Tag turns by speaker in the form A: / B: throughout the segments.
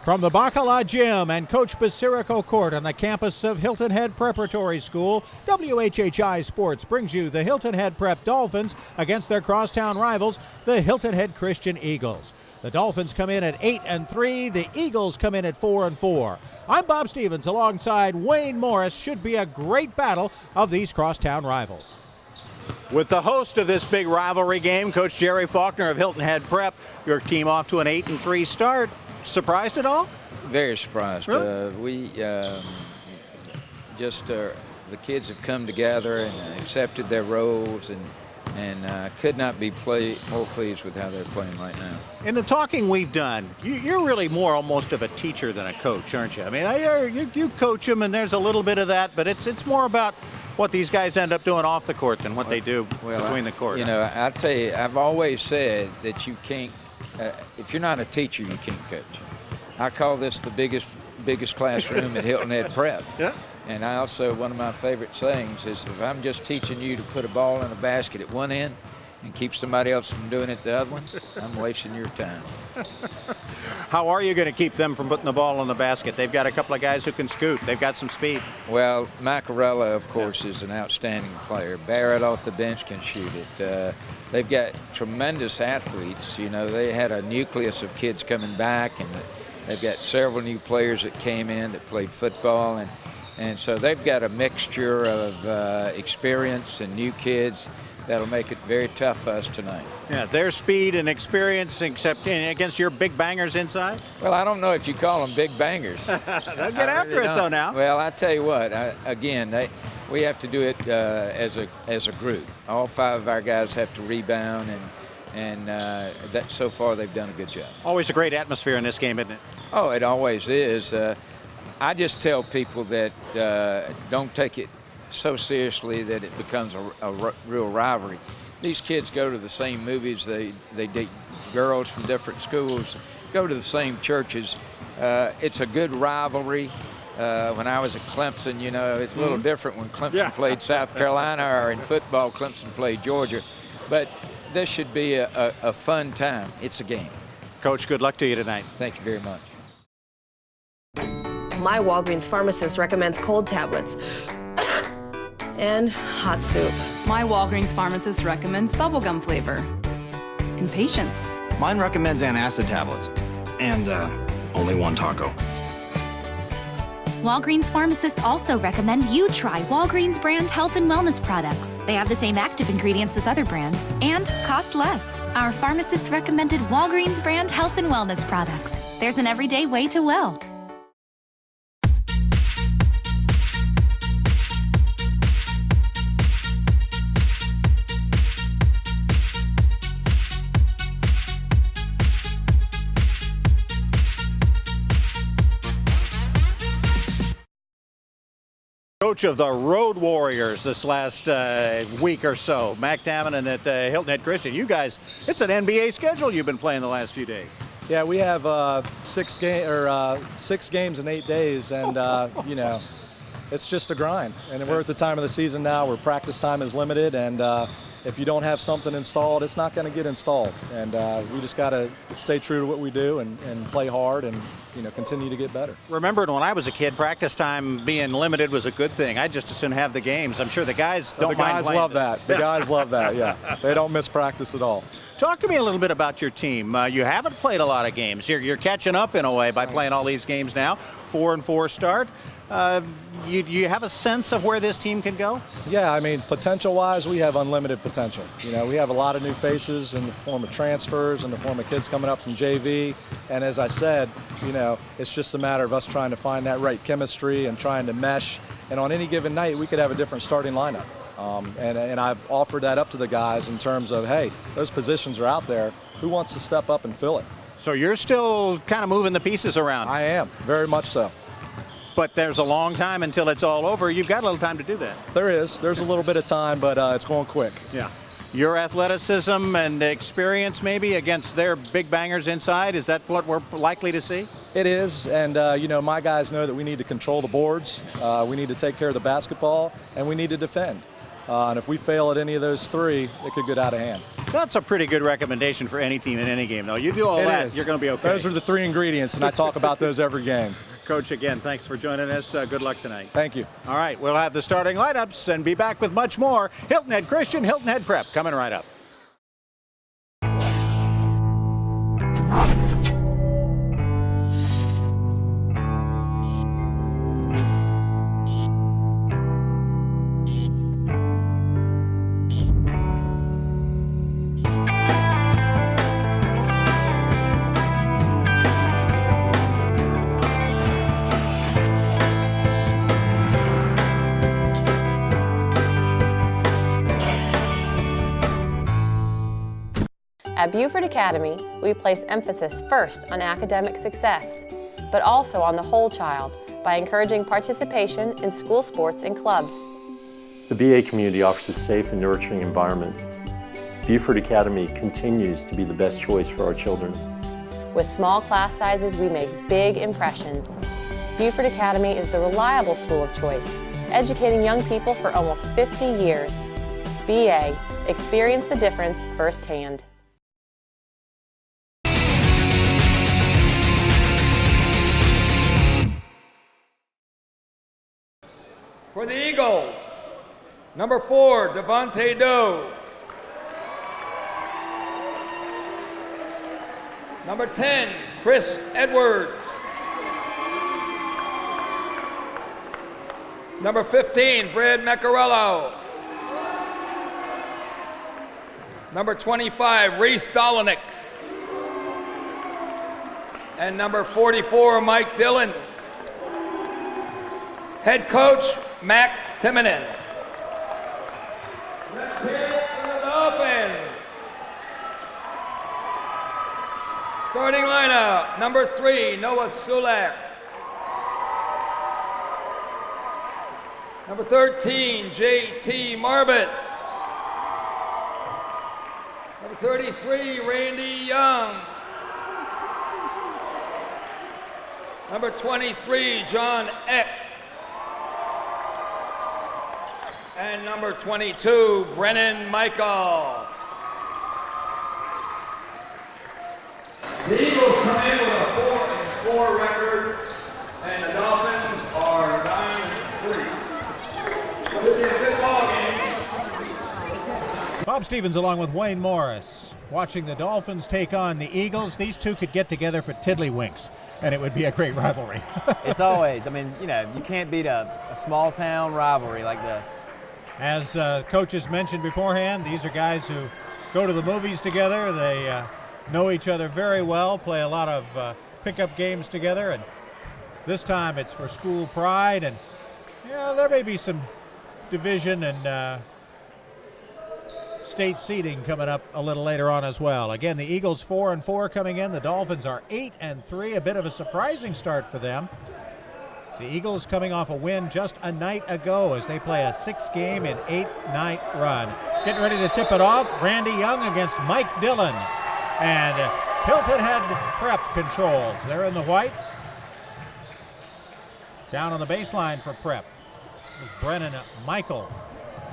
A: From the Bacala Gym and Coach Basirico Court on the campus of Hilton Head Preparatory School, WHHI Sports brings you the Hilton Head Prep Dolphins against their crosstown rivals, the Hilton Head Christian Eagles. The Dolphins come in at 8-3, the Eagles come in at 4-4. I'm Bob Stevens alongside Wayne Morris. Should be a great battle of these crosstown rivals. With the host of this big rivalry game, Coach Jerry Faulkner of Hilton Head Prep, your team off to an 8-3 start. Surprised at all?
B: Very surprised.
A: Really?
B: The kids have come together and accepted their roles, and could not be more pleased with how they're playing right now.
A: In the talking we've done, you're really more almost of a teacher than a coach, aren't you? I mean, you coach them, and there's a little bit of that, but it's more about what these guys end up doing off the court than what they do between the court.
B: You know, I tell you, I've always said that you can't. If you're not a teacher, you can't coach. I call this the biggest classroom at Hilton Head Prep.
A: Yeah.
B: And I also, one of my favorite sayings is, if I'm just teaching you to put a ball in a basket at one end and keep somebody else from doing it the other one, I'm wasting your time.
A: How are you going to keep them from putting the ball in the basket? They've got a couple of guys who can scoot. They've got some speed.
B: Well, Macarella, of course, is an outstanding player. Barrett off the bench can shoot it. They've got tremendous athletes. You know, they had a nucleus of kids coming back, and they've got several new players that came in that played football, and so they've got a mixture of experience and new kids that'll make it very tough for us tonight.
A: Yeah, their speed and experience, except against your big bangers inside?
B: Well, I don't know if you call them big bangers.
A: They'll get after it, though, now.
B: Well, I tell you what, we have to do it as a group. All five of our guys have to rebound, and that so far they've done a good job. Always a great atmosphere in this game, isn't it? Oh, it always is. I just tell people that don't take it so seriously that it becomes a real rivalry. These kids go to the same movies. They date girls from different schools, go to the same churches. It's a good rivalry. When I was at Clemson, you know, it's a little different when Clemson played South Carolina, or in football, Clemson played Georgia. But this should be a fun time. It's a game.
A: Coach, good luck to you tonight.
B: Thank you very much.
C: My Walgreens pharmacist recommends cold tablets and hot soup.
D: My Walgreens pharmacist recommends bubblegum flavor and patience.
E: Mine recommends antacid tablets and only one taco.
F: Walgreens pharmacists also recommend you try Walgreens brand health and wellness products. They have the same active ingredients as other brands and cost less. Our pharmacist recommended Walgreens brand health and wellness products. There's an everyday way to well.
A: Coach of the Road Warriors this last week or so, Mac Tamann at Hilton Head Christian. You guys, it's an NBA schedule you've been playing the last few days.
G: Yeah, we have 6 games in 8 days, and you know, it's just a grind. And we're at the time of the season now where practice time is limited, and if you don't have something installed, it's not going to get installed. And we just got to stay true to what we do and play hard and, you know, continue to get better.
A: Remembered when I was a kid, practice time being limited was a good thing. I'd just as soon have the games. I'm sure the guys don't mind playing.
G: The guys love that. The guys love that, yeah. They don't miss practice at all.
A: Talk to me a little bit about your team. You haven't played a lot of games. You're catching up in a way by playing all these games now. 4-4 start. You have a sense of where this team can go?
G: Yeah, I mean, potential-wise, we have unlimited potential. You know, we have a lot of new faces in the form of transfers, in the form of kids coming up from JV. And as I said, you know, it's just a matter of us trying to find that right chemistry and trying to mesh. And on any given night, we could have a different starting lineup. And I've offered that up to the guys in terms of, hey, those positions are out there. Who wants to step up and fill it?
A: So you're still kind of moving the pieces around?
G: I am, very much so.
A: But there's a long time until it's all over. You've got a little time to do that.
G: There is. There's a little bit of time, but it's going quick.
A: Yeah. Your athleticism and experience maybe against their big bangers inside, is that what we're likely to see?
G: It is, and you know, my guys know that we need to control the boards, we need to take care of the basketball, and we need to defend. And if we fail at any of those three, it could get out of hand.
A: That's a pretty good recommendation for any team in any game, though. You do all that, you're going to be okay.
G: Those are the 3 ingredients, and I talk about those every game.
A: Coach, again, thanks for joining us. Good luck tonight.
G: Thank you.
A: All right, we'll have the starting lineups and be back with much more. Hilton Head Christian, Hilton Head Prep coming right up.
C: At Beaufort Academy, we place emphasis first on academic success, but also on the whole child by encouraging participation in school sports and clubs.
H: The BA community offers a safe and nurturing environment. Beaufort Academy continues to be the best choice for our children.
C: With small class sizes, we make big impressions. Beaufort Academy is the reliable school of choice, educating young people for almost 50 years. BA, experience the difference firsthand.
I: For the Eagles, number 4, Devontae Doe. Number 10, Chris Edwards. Number 15, Brad Macarello. Number 25, Reese Dolinick. And number 44, Mike Dillon. Head coach, Mac Timonen. Let's hear it for the Dolphins. Starting lineup, number 3, Noah Sulak. Number 13, J.T. Marbut. Number 33, Randy Young. Number 23, John Eck. And number 22, Brennan Michael. The Eagles come in with a 4-4 record, and the Dolphins are 9-3. Will it be a good ball game?
A: Bob Stevens along with Wayne Morris. Watching the Dolphins take on the Eagles, these two could get together for tiddlywinks, and it would be a great rivalry.
J: It's always, I mean, you know, you can't beat a small town rivalry like this.
A: As coaches mentioned beforehand, these are guys who go to the movies together. They know each other very well, play a lot of pickup games together, and this time it's for school pride. And yeah, there may be some division and state seeding coming up a little later on as well. Again, the Eagles 4-4 coming in. The Dolphins are 8-3, a bit of a surprising start for them. The Eagles coming off a win just a night ago as they play a 6-game and 8-night run. Getting ready to tip it off, Randy Young against Mike Dillon. And Hilton Head Prep controls. They're in the white. Down on the baseline for Prep is Brennan Michael,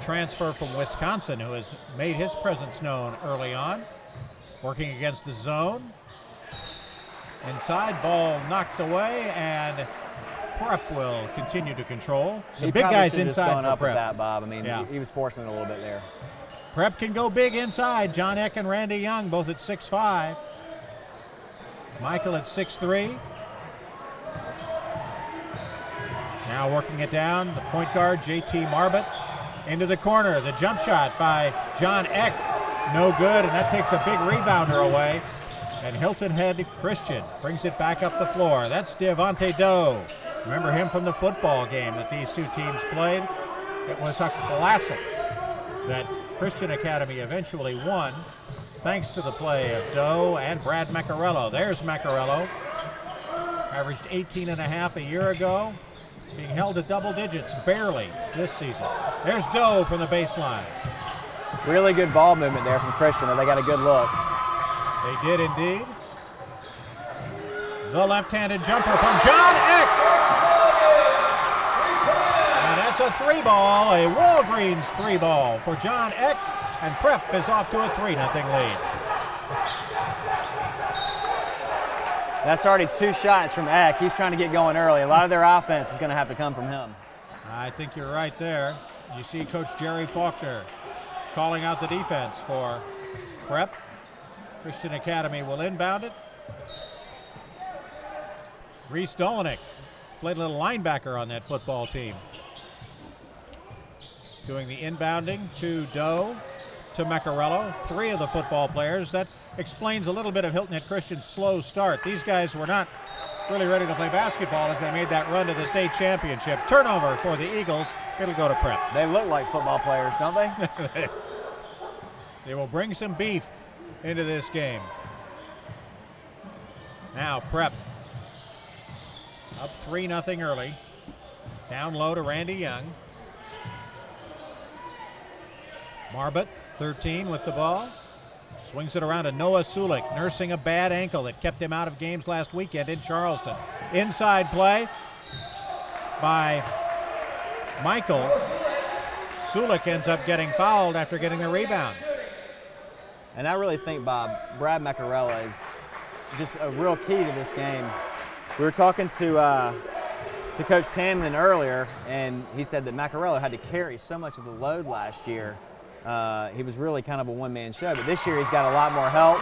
A: transfer from Wisconsin, who has made his presence known early on. Working against the zone. Inside, ball knocked away, and Prep will continue to control. Some big guys inside for Prep.
J: That, Bob. I mean, he was forcing it a little bit there.
A: Prep can go big inside. John Eck and Randy Young both at 6'5". Michael at 6'3". Now working it down, the point guard, J.T. Marbut. Into the corner, the jump shot by John Eck. No good, and that takes a big rebounder away. And Hilton Head Christian brings it back up the floor. That's Devontae Doe. Remember him from the football game that these two teams played? It was a classic that Christian Academy eventually won thanks to the play of Doe and Brad Macarello. There's Macarello. Averaged 18.5 a year ago. Being held to double digits barely this season. There's Doe from the baseline.
J: Really good ball movement there from Christian. They got a good look.
A: They did indeed. The left-handed jumper from John Eck. And that's a 3-ball, a Walgreens 3-ball for John Eck. and Prep is off to a 3-0 lead.
J: That's already 2 shots from Eck. He's trying to get going early. A lot of their offense is going to have to come from him.
A: I think you're right there. You see Coach Jerry Faulkner calling out the defense for Prep. Christian Academy will inbound it. Reese Dolinick played a little linebacker on that football team. Doing the inbounding to Doe, to Macarello, 3 of the football players. That explains a little bit of Hilton Head Christian's slow start. These guys were not really ready to play basketball as they made that run to the state championship. Turnover for the Eagles. It'll go to Prep.
J: They look like football players, don't they?
A: They will bring some beef into this game. Now Prep up 3-0 early. Down low to Randy Young. Marbut, 13 with the ball. Swings it around to Noah Sulik, nursing a bad ankle that kept him out of games last weekend in Charleston. Inside play by Michael. Sulik ends up getting fouled after getting the rebound.
J: And I really think, Bob, Brad Macarella is just a real key to this game. We were talking to Coach Tamlin earlier, and he said that Macarella had to carry so much of the load last year. He was really kind of a one-man show, but this year he's got a lot more help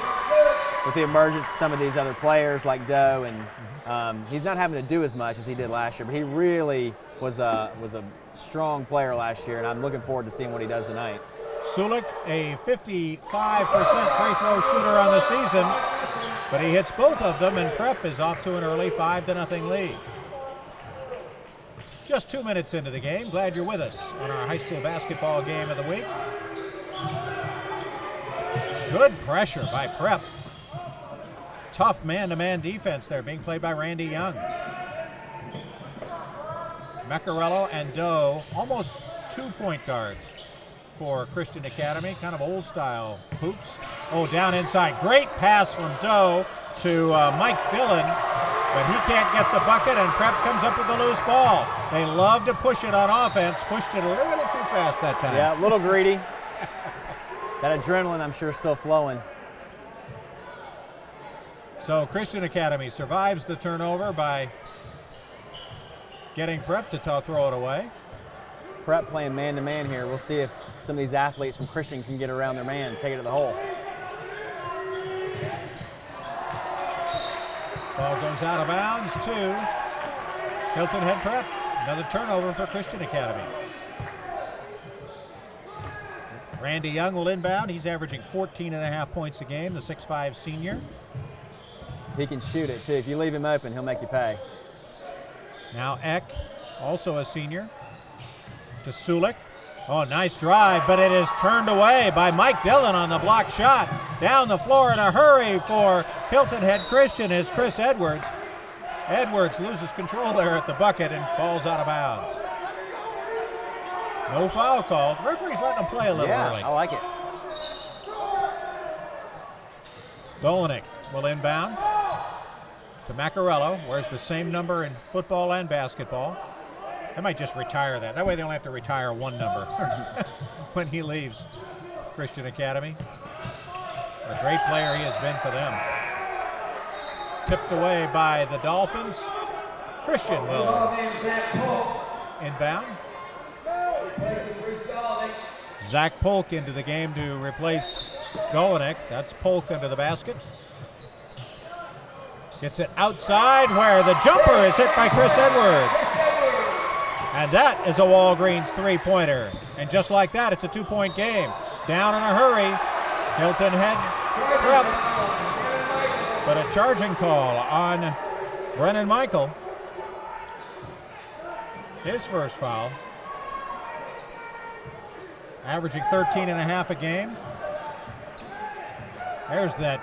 J: with the emergence of some of these other players like Doe, and he's not having to do as much as he did last year, but he really was a strong player last year, and I'm looking forward to seeing what he does tonight.
A: Sulik, a 55% free throw shooter on the season, but he hits both of them, and Prep is off to an early 5-0 lead. Just 2 minutes into the game. Glad you're with us on our high school basketball game of the week. Good pressure by Prep. Tough man-to-man defense there being played by Randy Young. Macarello and Doe, almost 2 point guards for Christian Academy, kind of old style hoops. Oh, down inside. Great pass from Doe to Mike Dillon, but he can't get the bucket, and Prep comes up with the loose ball. They love to push it on offense. Pushed it a little too fast that time.
J: Yeah, a little greedy. That adrenaline, I'm sure, is still flowing.
A: So Christian Academy survives the turnover by getting Prep to throw it away.
J: Prep playing man-to-man here. We'll see if some of these athletes from Christian can get around their man, take it to the hole.
A: Ball goes out of bounds to Hilton Head Prep. Another turnover for Christian Academy. Randy Young will inbound. He's averaging 14.5 points a game, the 6'5" senior.
J: He can shoot it, too. If you leave him open, he'll make you pay.
A: Now Eck, also a senior, to Sulik. Oh, nice drive, but it is turned away by Mike Dillon on the block shot. Down the floor in a hurry for Hilton Head Christian is Chris Edwards. Edwards loses control there at the bucket and falls out of bounds. No foul called. Referee's letting him play a little early.
J: I like it.
A: Dolinick will inbound to Macarello, wears the same number in football and basketball. I might just retire that. That way they don't have to retire one number when he leaves Christian Academy. A great player he has been for them. Tipped away by the Dolphins. Christian will inbound. Zach Polk into the game to replace Dolinick. That's Polk under the basket. Gets it outside where the jumper is hit by Chris Edwards. And that is a Walgreens three-pointer. And just like that, it's a 2-point game. Down in a hurry, Hilton Head Prep. But a charging call on Brennan Michael. His first foul. Averaging 13.5 a game. There's that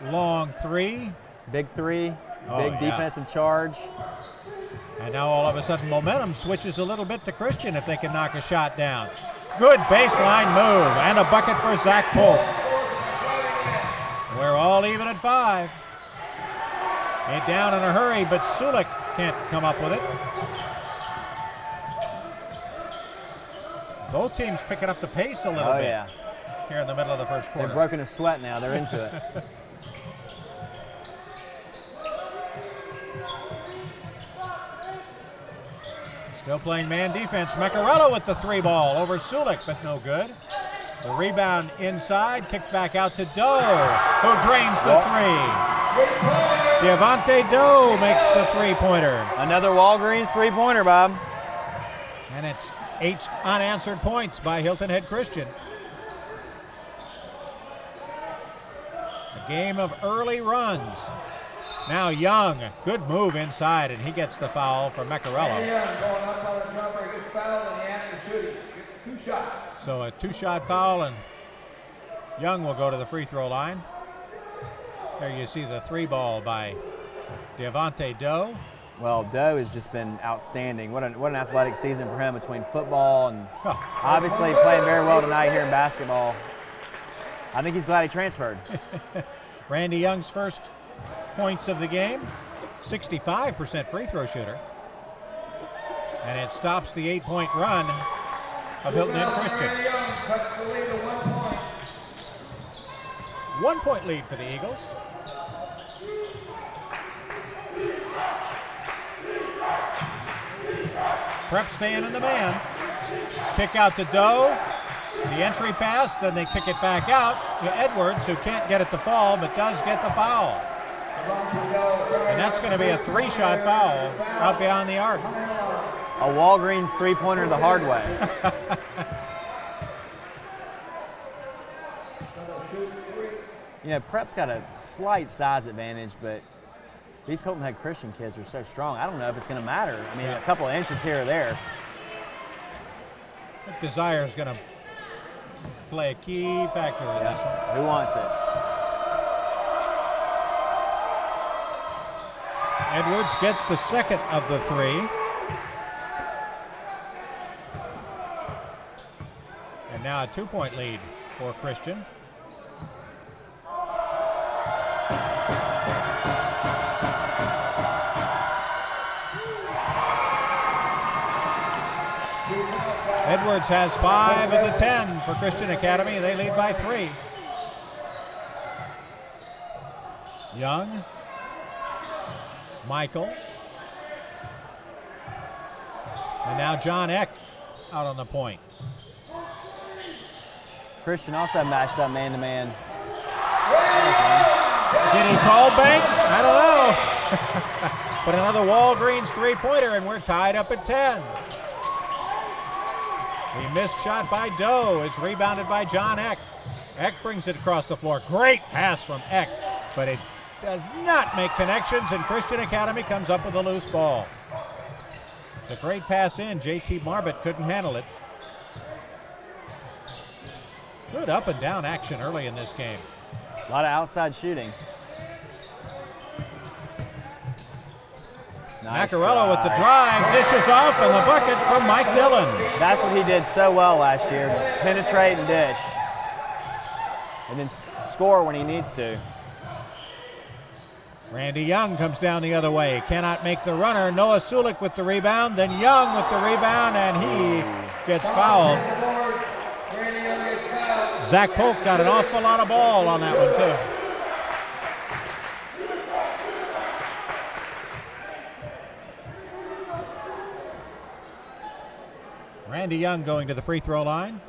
A: long three.
J: Big three, big defensive charge.
A: And now all of a sudden momentum switches a little bit to Christian if they can knock a shot down. Good baseline move and a bucket for Zach Polk. We're all even at 5. Ain't down in a hurry, but Sulik can't come up with it. Both teams picking up the pace a little bit.
J: Yeah.
A: here in the middle of the first quarter.
J: They've broken a sweat now. They're into it.
A: Still playing man defense. Macarello with the 3 ball over Sulik, but no good. The rebound inside, kicked back out to Doe, who drains the 3. Devontae Doe makes the 3-pointer.
J: Another Walgreens 3-pointer, Bob.
A: And it's 8 unanswered points by Hilton Head Christian. A game of early runs. Now Young, good move inside, and he gets the foul for Macarello. So a 2-shot foul, and Young will go to the free throw line. There you see the 3 ball by Devontae Doe.
J: Well, Doe has just been outstanding. What an athletic season for him between football and obviously playing very well tonight here in basketball. I think he's glad he transferred.
A: Randy Young's first points of the game, 65% free throw shooter. And it stops the 8-point run of Hilton Head Christian. 1-point lead for the Eagles. Prep staying in the man. Kick out to Doe. The entry pass, then they kick it back out to Edwards, who can't get it to fall, but does get the foul. And that's going to be a 3-shot foul out beyond the arc.
J: A Walgreens 3-pointer the hard way. You know, Prep's got a slight size advantage, but these Hilton Head Christian kids are so strong. I don't know if it's going to matter. I mean, a couple of inches here or there.
A: I think Desire is going to play a key factor in this one.
J: Who wants it?
A: Edwards gets the second of the 3. And now a 2-point lead for Christian. Edwards has 5 of the 10 for Christian Academy. They lead by 3. Young. Michael. And now John Eck out on the point.
J: Christian also matched up man-to-man.
A: Did he call bank? I don't know. But another Walgreens 3-pointer, and we're tied up at 10. The missed shot by Doe is rebounded by John Eck. Eck brings it across the floor. Great pass from Eck, but it does not make connections, and Christian Academy comes up with a loose ball. The great pass in. JT Marbett couldn't handle it. Good up and down action early in this game.
J: A lot of outside shooting. Nice
A: Macarello with the drive, dishes off, and the bucket from Mike Dillon.
J: That's what he did so well last year, just penetrate and dish. And then score when he needs to.
A: Randy Young comes down the other way, cannot make the runner. Noah Sulik with the rebound, then Young with the rebound, and he gets fouled. Zach Polk got an awful lot of ball on that one, too. Randy Young going to the free throw line.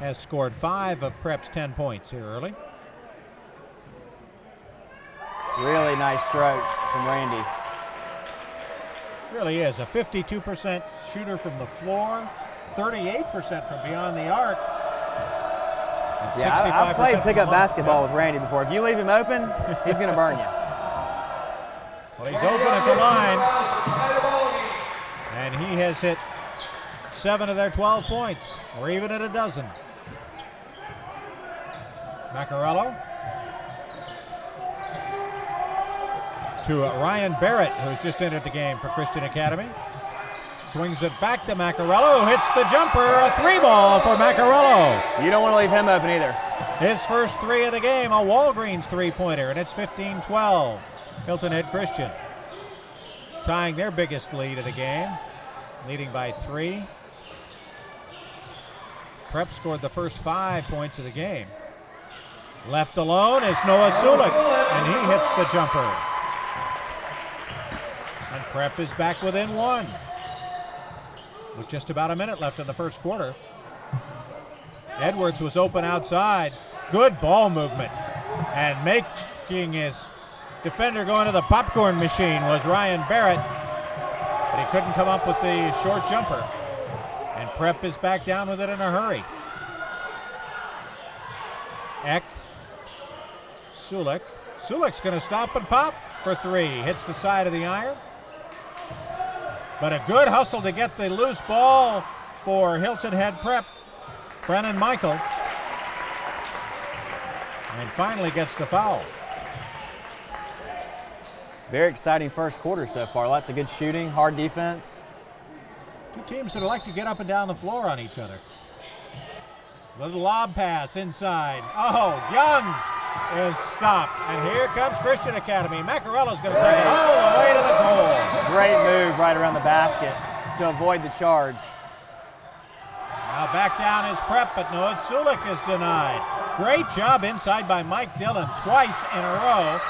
A: Has scored 5 of Prep's 10 points here early.
J: Really nice stroke from Randy.
A: Really is a 52% shooter from the floor, 38% from beyond the arc.
J: Yeah, I've played pickup basketball with Randy before. If you leave him open, he's going to burn you.
A: Well, he's open at the line, and he has hit 7 of their 12 points. We're even at a dozen. Macarello to Ryan Barrett, who's just entered the game for Christian Academy. Swings it back to Macarello, who hits the jumper, a 3-ball for Macarello.
J: You don't want to leave him open either.
A: His first 3 of the game, a Walgreens 3-pointer, and it's 15-12. Hilton Head Christian tying their biggest lead of the game, leading by 3. Prep scored the first 5 points of the game. Left alone is Noah Sulik, and he hits the jumper. And Prep is back within 1 with just about a minute left in the first quarter. Edwards was open outside. Good ball movement. And making his defender go into the popcorn machine was Ryan Barrett, but he couldn't come up with the short jumper. And Prep is back down with it in a hurry. Eck. Sulik. Sulik's going to stop and pop for 3. Hits the side of the iron. But a good hustle to get the loose ball for Hilton Head Prep. Brennan Michael. And finally gets the foul.
J: Very exciting first quarter so far. Lots of good shooting, hard defense.
A: Two teams that like to get up and down the floor on each other. Little lob pass inside. Oh, Young is stopped. And here comes Christian Academy. Macarella's going to take it all the way to the goal.
J: Great move right around the basket to avoid the charge.
A: Now back down is Prep, but Noah Sulik is denied. Great job inside by Mike Dillon twice in a row.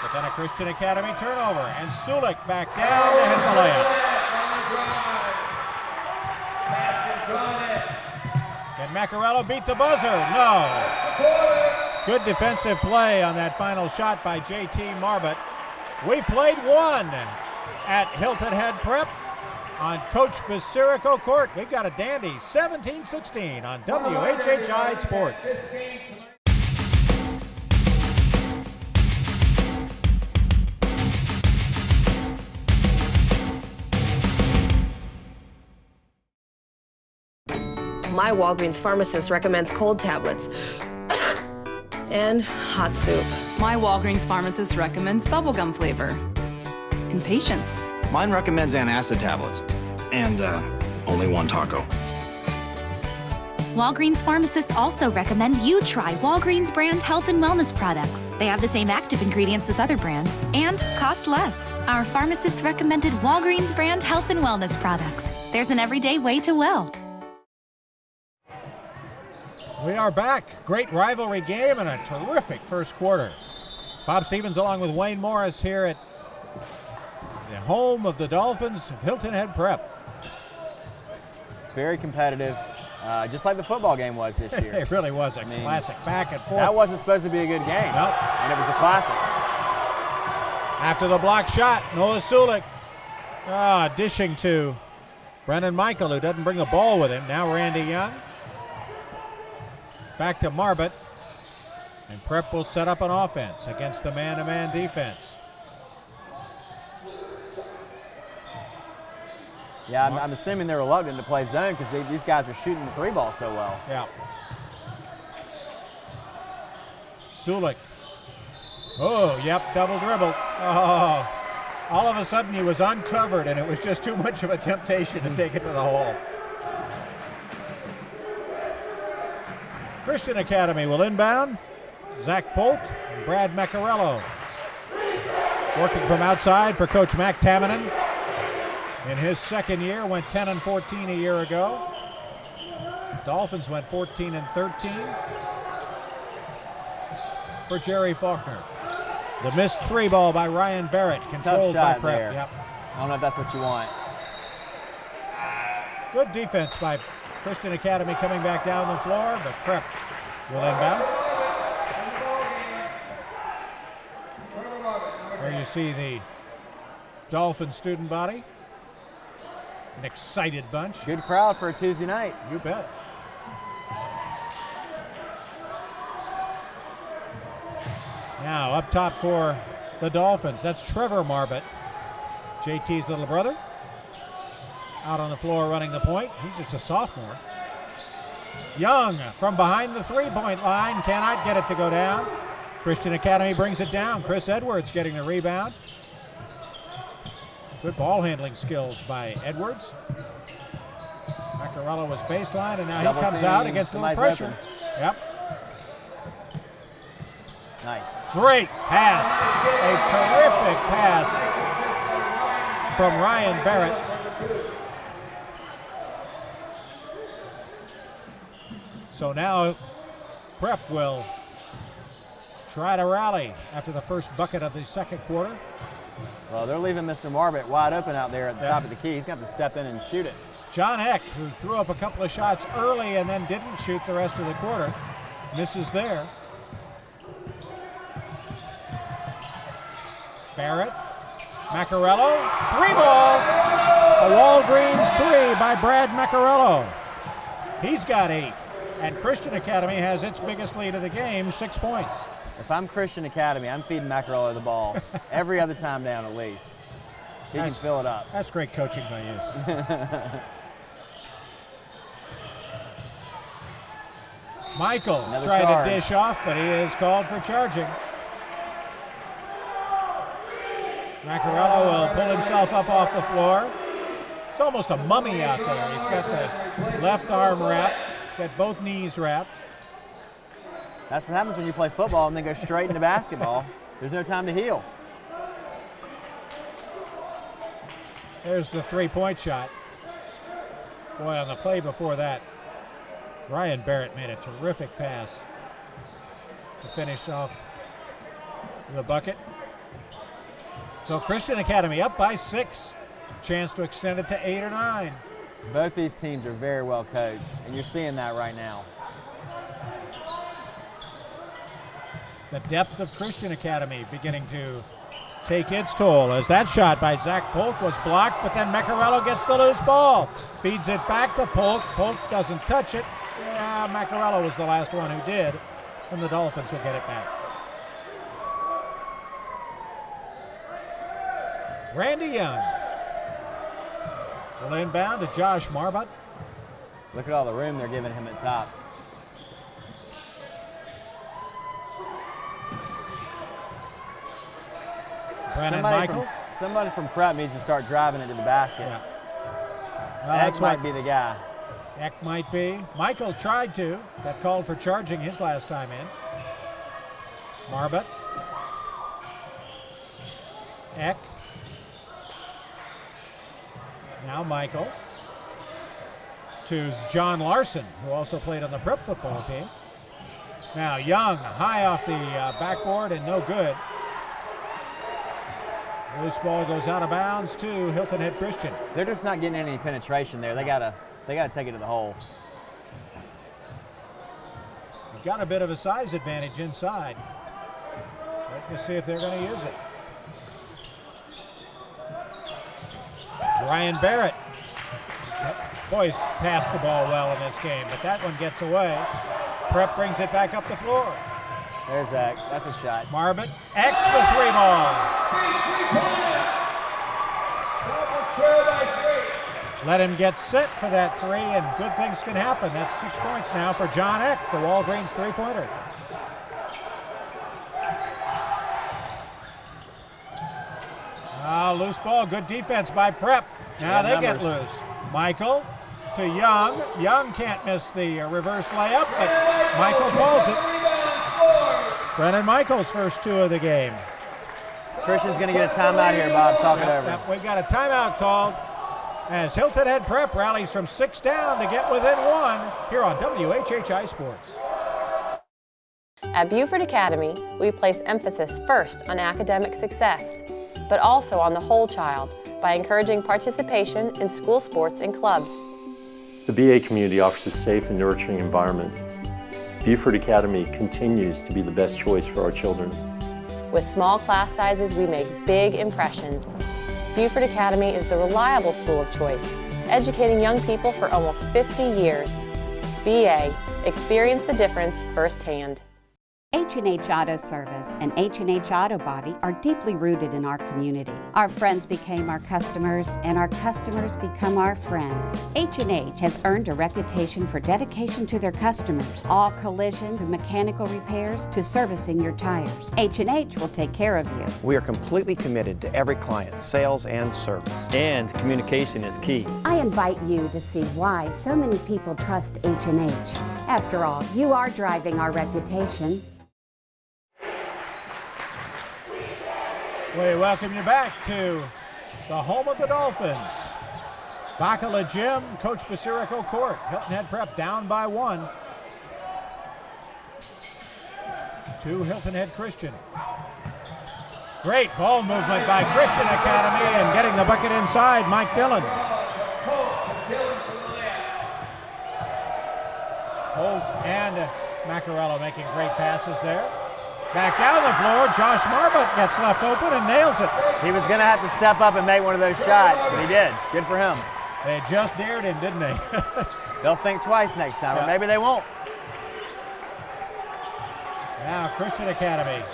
A: But then a Christian Academy turnover. And Sulik back down to hit the layup. Can Macarello beat the buzzer? No. Good defensive play on that final shot by JT Marbut. We've played 1 at Hilton Head Prep on Coach Basirico Court. We've got a dandy 17-16 on WHHI Sports.
K: My Walgreens pharmacist recommends cold tablets and hot soup.
D: My Walgreens pharmacist recommends bubblegum flavor and patience.
E: Mine recommends antacid tablets and only 1 taco.
F: Walgreens pharmacists also recommend you try Walgreens brand health and wellness products. They have the same active ingredients as other brands and cost less. Our pharmacist recommended Walgreens brand health and wellness products. There's an everyday way to well.
A: We are back. Great rivalry game and a terrific first quarter. Bob Stevens along with Wayne Morris here at the home of the Dolphins of Hilton Head Prep.
J: Very competitive, just like the football game was this year.
A: It really was a classic back and forth.
J: That wasn't supposed to be a good game.
A: Nope.
J: And it was a classic.
A: After the block shot, Noah Sulik dishing to Brennan Michael, who doesn't bring the ball with him. Now Randy Young. Back to Marbut. And Prep will set up an offense against the man-to-man defense.
J: Yeah, I'm assuming they're reluctant to play zone because these guys are shooting the 3 ball so well.
A: Yeah. Sulik. Oh, yep, double dribble. Oh, all of a sudden he was uncovered and it was just too much of a temptation to take it to the hole. Christian Academy will inbound. Zach Polk and Brad Macarello. Working from outside for Coach Mac Tamminen. In his second year, went 10-14 a year ago. Dolphins went 14-13 for Jerry Faulkner. The missed 3 ball by Ryan Barrett, controlled by Prep.
J: There. Yep. I don't know if that's what you want.
A: Good defense by Christian Academy coming back down the floor, but Prep will inbound. There you see the Dolphin student body. An excited bunch.
J: Good crowd for a Tuesday night.
A: You bet. Now up top for the Dolphins. That's Trevor Marbut, JT's little brother. Out on the floor running the point. He's just a sophomore. Young from behind the 3-point line. Cannot get it to go down. Christian Academy brings it down. Chris Edwards getting the rebound. Good ball handling skills by Edwards. Macarello was baseline, and now he comes out against a little pressure.
J: Open.
A: Yep.
J: Nice.
A: Great pass. A terrific pass from Ryan Barrett. So now Prep will try to rally after the first bucket of the second quarter.
J: Well, they're leaving Mr. Marbett wide open out there at the top of the key. He's going to have to step in and shoot it.
A: John Eck, who threw up a couple of shots early and then didn't shoot the rest of the quarter, misses there. Barrett, Macarello, 3-ball. A Walgreens 3 by Brad Macarello. He's got 8. And Christian Academy has its biggest lead of the game, 6 points.
J: If I'm Christian Academy, I'm feeding Macarello the ball every other time down at least. He can fill it up.
A: That's great coaching by you. Michael tried to dish off, but he is called for charging. Macarello will pull himself up off the floor. It's almost a mummy out there. He's got the left arm wrapped, got both knees wrapped.
J: That's what happens when you play football and then go straight into basketball. There's no time to heal.
A: There's the three-point shot. Boy, on the play before that, Ryan Barrett made a terrific pass to finish off the bucket. So Christian Academy up by 6. Chance to extend it to 8 or 9.
J: Both these teams are very well coached, and you're seeing that right now.
A: The depth of Christian Academy beginning to take its toll as that shot by Zach Polk was blocked, but then Macarello gets the loose ball. Feeds it back to Polk. Polk doesn't touch it. Yeah, Macarello was the last one who did, and the Dolphins will get it back. Randy Young will inbound to Josh Marbut.
J: Look at all the room they're giving him at top.
A: Brandon Michael.
J: Somebody from Prep needs to start driving it to the basket.
A: Yeah. Well,
J: Eck might be the guy.
A: Eck might be. Michael tried to. Got called for charging his last time in. Marbut. Eck. Now Michael. To John Larson, who also played on the Prep football team. Now Young, high off the backboard and no good. Loose ball goes out of bounds to Hilton Head Christian.
J: They're just not getting any penetration there. They gotta take it to the hole.
A: You've got a bit of a size advantage inside. Let's see if they're going to use it. Ryan Barrett. Boys passed the ball well in this game, but that one gets away. Prep brings it back up the floor.
J: There's Eck. That's a shot.
A: Marbut. Eck the 3-ball. Let him get set for that 3, and good things can happen. That's 6 points now for John Eck, the Walgreens 3-pointer. Loose ball, good defense by Prep. Now they get loose. Michael to Young. Young can't miss the reverse layup, but Michael falls it. Brennan Michael's first 2 of the game.
J: Christian's going to get a timeout here, Bob. Talk it over.
A: We've got a timeout called as Hilton Head Prep rallies from 6 down to get within 1 here on WHHI Sports.
C: At Beaufort Academy, we place emphasis first on academic success, but also on the whole child by encouraging participation in school sports and clubs.
H: The BA community offers a safe and nurturing environment. Beaufort Academy continues to be the best choice for our children.
C: With small class sizes, we make big impressions. Beaufort Academy is the reliable school of choice, educating young people for almost 50 years. BA, experience the difference firsthand.
L: H&H Auto Service and H&H Auto Body are deeply rooted in our community. Our friends became our customers, and our customers become our friends. H&H has earned a reputation for dedication to their customers, all collision and mechanical repairs to servicing your tires. H&H will take care of you.
M: We are completely committed to every client, sales and service.
N: And communication is key.
L: I invite you to see why so many people trust H&H. After all, you are driving our reputation.
A: We welcome you back to the home of the Dolphins. Bacala Gym, Coach Basirico Court. Hilton Head Prep down by 1. to Hilton Head Christian. Great ball movement by Christian Academy and getting the bucket inside, Mike Dillon. Holt and Macarello making great passes there. Back down the floor, Josh Marbut gets left open and nails it.
J: He was going to have to step up and make one of those shots, and he did. Good for him.
A: They just dared him, didn't they?
J: They'll think twice next time, or maybe they won't.
A: Now Christian Academy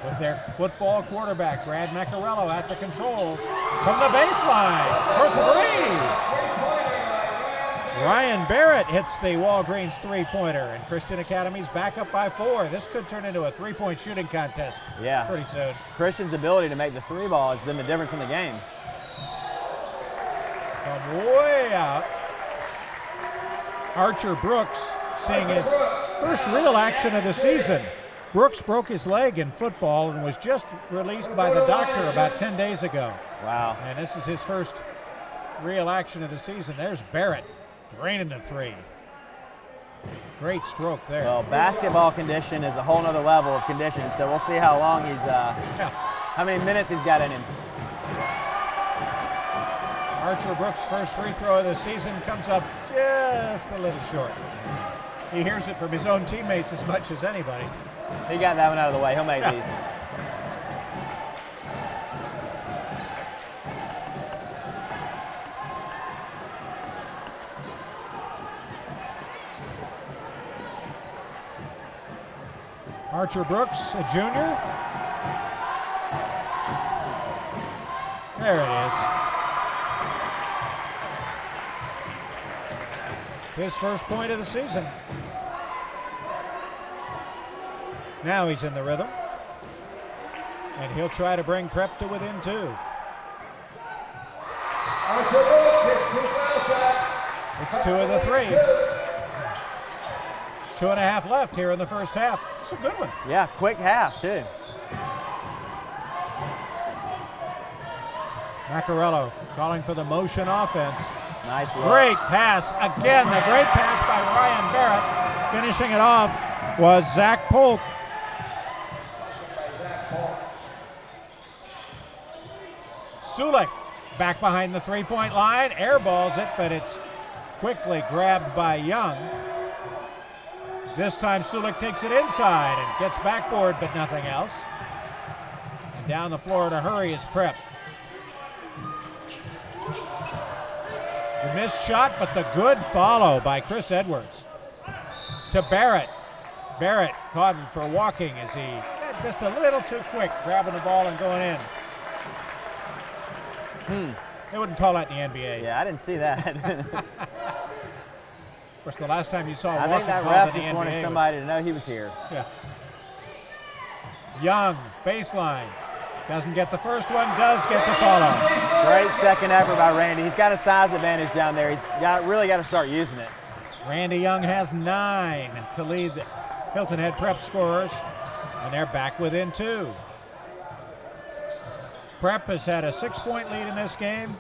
A: with their football quarterback, Brad Macarello, at the controls from the baseline for three. Ryan Barrett hits the Walgreens three-pointer, and Christian Academy's back up by 4. This could turn into a three-point shooting contest pretty soon.
J: Christian's ability to make the three ball has been the difference in the game.
A: From way out, Archer Brooks seeing his first real action of the season. Brooks broke his leg in football and was just released by the doctor about 10 days ago.
J: Wow.
A: And this is his first real action of the season. There's Barrett draining the three. Great stroke there.
J: Well, basketball condition is a whole nother level of condition, so we'll see how long he's, how many minutes he's got in him.
A: Archer Brooks' first free throw of the season comes up just a little short. He hears it from his own teammates as much as anybody.
J: He got that one out of the way. He'll make these.
A: Archer Brooks, a junior. There it is. His first point of the season. Now he's in the rhythm. And he'll try to bring Prep to within 2. It's 2 of the 3. 2.5 left here in the first half. It's a good one.
J: Yeah, quick half, too.
A: Macarello calling for the motion offense.
J: Nice look.
A: Great pass. Again, the great pass by Ryan Barrett. Finishing it off was Zach Polk. Sulik back behind the three-point line. Airballs it, but it's quickly grabbed by Young. This time Sulik takes it inside and gets backboard, but nothing else. And down the floor in a hurry is Prep. The missed shot, but the good follow by Chris Edwards. To Barrett. Barrett caught for walking as he just a little too quick, grabbing the ball and going in. They wouldn't call that in the NBA.
J: Yeah, I didn't see that.
A: Of course, the last time you saw
J: I
A: walking
J: think that
A: called
J: ref
A: in the
J: just
A: NBA
J: wanted somebody to know he was here.
A: Yeah. Young, baseline. Doesn't get the first one, does get the follow.
J: Great second effort by Randy. He's got a size advantage down there. He's really got to start using it.
A: Randy Young has 9 to lead the Hilton Head Prep scorers, and they're back within 2. Prep has had a 6-point lead in this game.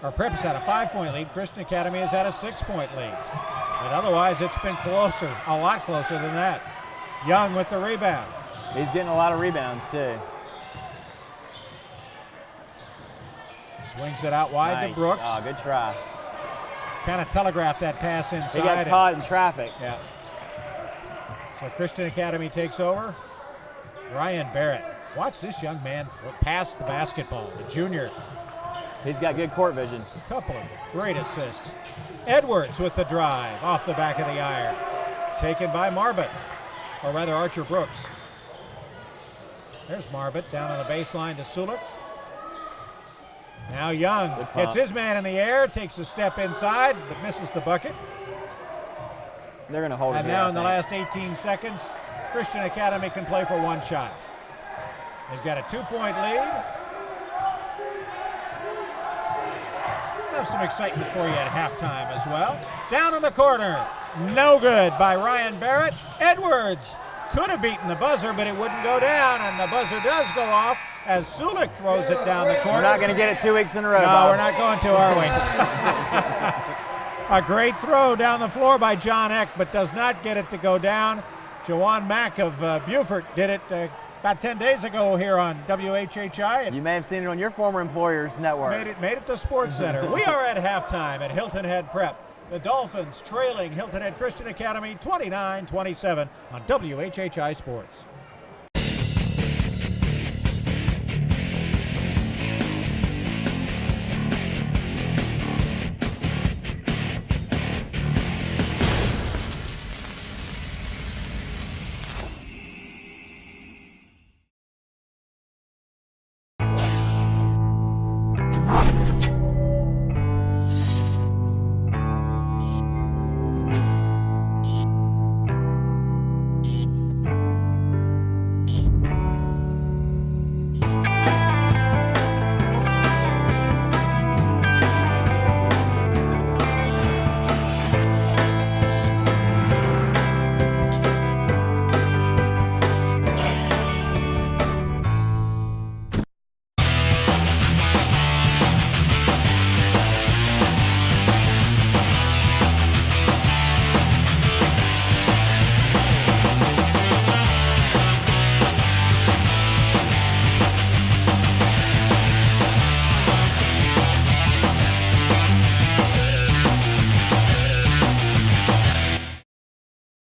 A: Or Prep has had a 5-point lead. Christian Academy has had a 6-point lead. But otherwise, it's been closer, a lot closer than that. Young with the rebound.
J: He's getting a lot of rebounds, too.
A: Swings it out wide to Brooks.
J: Oh, good try.
A: Kind of telegraphed that pass inside.
J: He got caught in traffic.
A: Yeah. So Christian Academy takes over. Ryan Barrett. Watch this young man pass the basketball, the junior.
J: He's got good court vision.
A: A couple of great assists. Edwards with the drive off the back of the iron. Taken by Marbut, or rather Archer Brooks. There's Marbut down on the baseline to Sulik. Now Young gets his man in the air, takes a step inside, but misses the bucket.
J: They're going to hold it.
A: And now in the last 18 seconds, Christian Academy can play for 1 shot. They've got a 2-point lead. We'll have some excitement for you at halftime as well. Down in the corner, no good by Ryan Barrett. Edwards could have beaten the buzzer, but it wouldn't go down, and the buzzer does go off as Sulik throws it down the corner.
J: We're not going to get it 2 weeks in a row,
A: No,
J: Bob.
A: we're not going to, are we? A great throw down the floor by John Eck, but does not get it to go down. Jawan Mack of Beaufort did it about 10 days ago here on WHHI.
J: You may have seen it on your former employer's network.
A: Made it to Sports Center. We are at halftime at Hilton Head Prep. The Dolphins trailing Hilton Head Christian Academy 29-27 on WHHI Sports.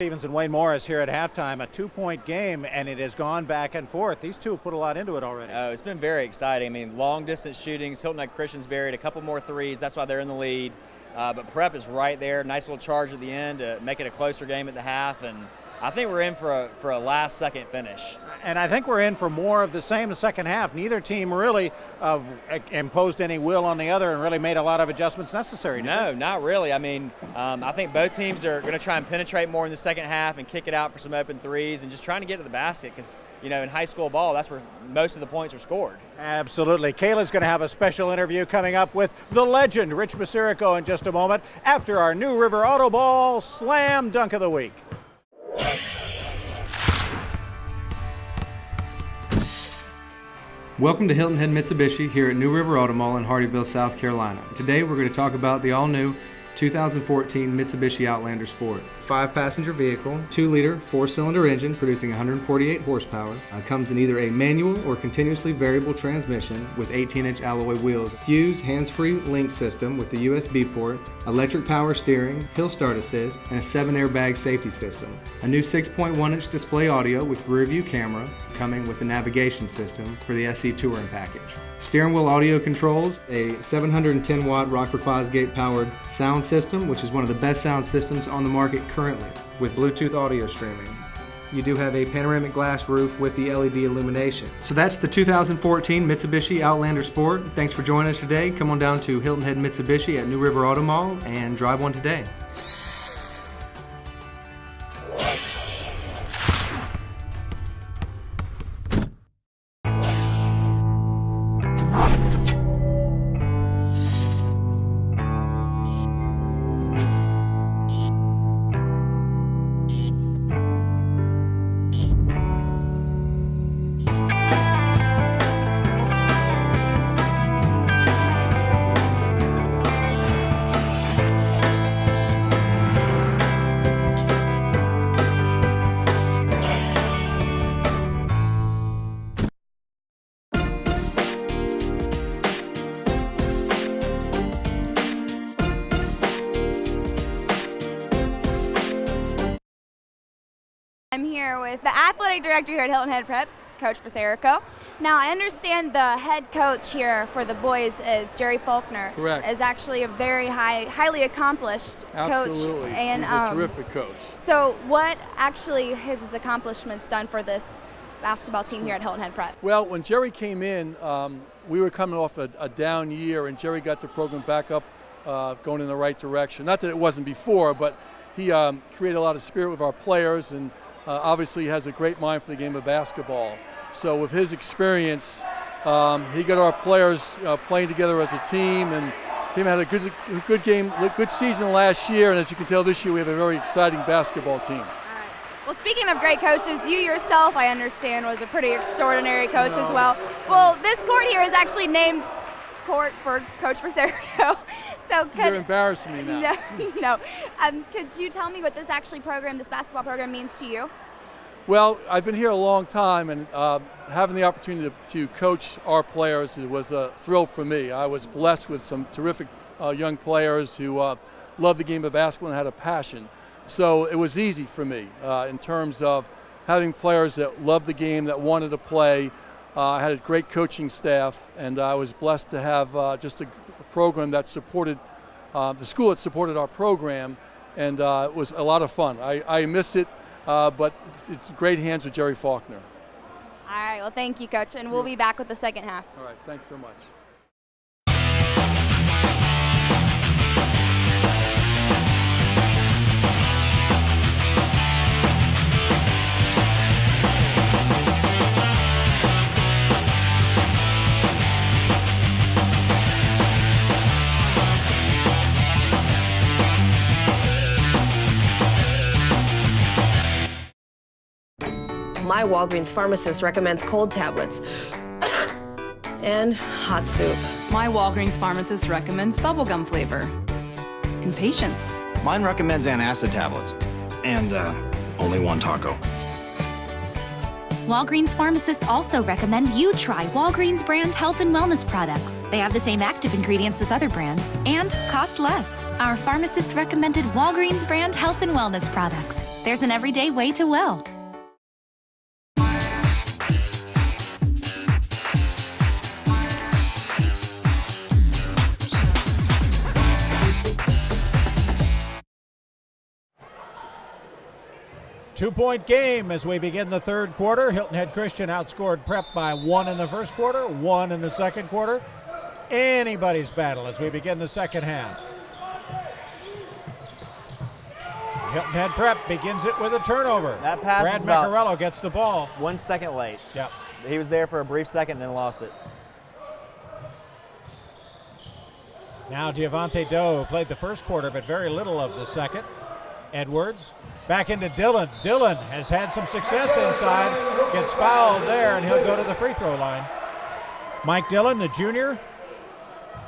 A: Stevens and Wayne Morris here at halftime, a 2-point game, and it has gone back and forth. These two have put a lot into it already.
J: It's been very exciting. I mean, long distance shootings. Hilton Head Christian's buried a couple more threes. That's why they're in the lead. But Prep is right there. Nice little charge at the end to make it a closer game at the half. And I think we're in for a last-second finish.
A: And I think we're in for more of the same in the second half. Neither team really imposed any will on the other and really made a lot of adjustments necessary.
J: No, not really. I mean, I think both teams are going to try and penetrate more in the second half and kick it out for some open threes and just trying to get to the basket because, you know, in high school ball, that's where most of the points are scored.
A: Absolutely. Kayla's going to have a special interview coming up with the legend, Rich Basirico, in just a moment after our New River Auto Ball Slam Dunk of the Week.
O: Welcome to Hilton Head Mitsubishi here at New River Auto Mall in Hardyville, South Carolina. Today we're going to talk about the all-new 2014 Mitsubishi Outlander Sport. 5-passenger vehicle, 2-liter, 4-cylinder engine producing 148 horsepower. Comes in either a manual or continuously variable transmission with 18-inch alloy wheels. Fuse hands-free link system with the USB port, electric power steering, hill start assist, and a 7-airbag safety system. A new 6.1-inch display audio with rear view camera, coming with a navigation system for the SE Touring package. Steering wheel audio controls, a 710-watt Rockford Fosgate powered sound system, which is one of the best sound systems on the market currently, with Bluetooth audio streaming. You do have a panoramic glass roof with the LED illumination. So that's the 2014 Mitsubishi Outlander Sport. Thanks for joining us today. Come on down to Hilton Head Mitsubishi at New River Auto Mall and drive one today.
P: I'm here with the athletic director here at Hilton Head Prep, Coach Basirico. Now, I understand the head coach here for the boys, Jerry Faulkner,
Q: correct,
P: is actually a very highly accomplished coach.
Q: Absolutely.
P: And
Q: he's a terrific coach.
P: So what actually has his accomplishments done for this basketball team here at Hilton Head Prep?
Q: Well, when Jerry came in, we were coming off a down year, and Jerry got the program back up, going in the right direction. Not that it wasn't before, but he created a lot of spirit with our players, and obviously has a great mind for the game of basketball. So with his experience, he got our players playing together as a team, and team had a good game, good season last year, and as you can tell this year we have a very exciting basketball team.
P: All right. Well, speaking of great coaches, you yourself, I understand, was a pretty extraordinary coach as well. Well, this court here is actually named court for Coach Basirico. So
Q: you're embarrassing me now.
P: No. Could you tell me what this basketball program means to you?
Q: Well, I've been here a long time, and having the opportunity to coach our players, it was a thrill for me. I was blessed with some terrific young players who loved the game of basketball and had a passion. So it was easy for me in terms of having players that loved the game, that wanted to play. I had a great coaching staff, and I was blessed to have just a program that supported, the school that supported our program, and it was a lot of fun. I miss it, but it's great hands with Jerry Faulkner.
P: All right, well, thank you, Coach, and we'll be back with the second half.
Q: All right, thanks so much.
K: My Walgreens pharmacist recommends cold tablets and hot soup.
D: My Walgreens pharmacist recommends bubblegum flavor. And patience.
E: Mine recommends antacid tablets. And only one taco.
F: Walgreens pharmacists also recommend you try Walgreens brand health and wellness products. They have the same active ingredients as other brands and cost less. Our pharmacist recommended Walgreens brand health and wellness products. There's an everyday way to well.
A: Two-point game as we begin the third quarter. Hilton Head Christian outscored Prep by 1 in the first quarter, 1 in the second quarter. Anybody's battle as we begin the second half. Hilton Head Prep begins it with a turnover.
J: That pass
A: Brad
J: was about
A: Macarello gets the ball.
J: 1 second late.
A: Yep.
J: He was there for a brief second, then lost it.
A: Now Giovante Doe played the first quarter, but very little of the second. Edwards back into Dillon. Dillon has had some success inside, gets fouled there, and he'll go to the free throw line. Mike Dillon, the junior,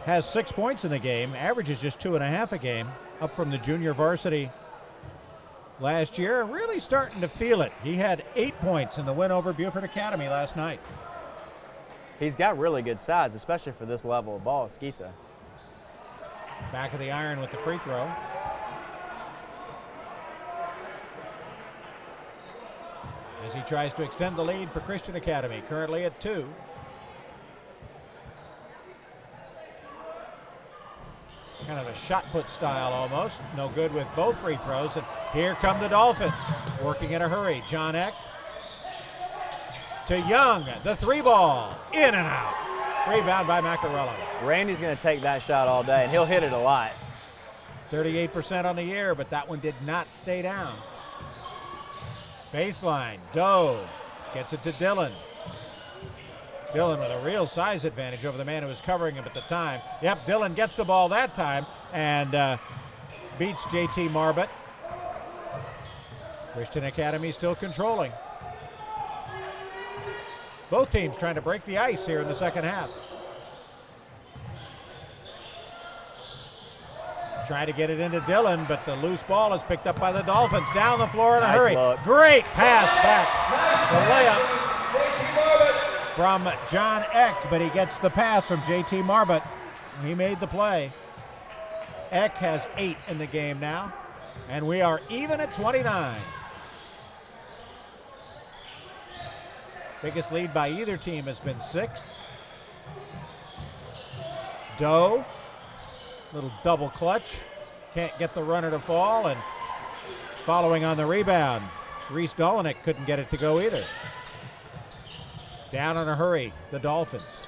A: has 6 points in the game, averages just 2.5 a game, up from the junior varsity last year, really starting to feel it. He had 8 points in the win over Beaufort Academy last night.
J: He's got really good size, especially for this level of ball, Skisa.
A: Back of the iron with the free throw. As he tries to extend the lead for Christian Academy, currently at 2. Kind of a shot put style almost. No good with both free throws. And here come the Dolphins, working in a hurry. John Eck to Young, the 3-ball, in and out. Rebound by Macarello.
J: Randy's going to take that shot all day, and he'll hit it a lot.
A: 38% on the year, but that one did not stay down. Baseline, Doe gets it to Dillon. Dillon with a real size advantage over the man who was covering him at the time. Yep, Dillon gets the ball that time and beats JT Marbut. Christian Academy still controlling. Both teams trying to break the ice here in the second half. Try to get it into Dillon, but the loose ball is picked up by the Dolphins. Down the floor in a hurry.
J: Look.
A: Great pass back. The layup from John Eck, but he gets the pass from JT Marbut. He made the play. Eck has 8 in the game now, and we are even at 29. Biggest lead by either team has been 6. Doe. Little double clutch. Can't get the runner to fall, and following on the rebound, Reese Dolinek couldn't get it to go either. Down in a hurry, the Dolphins.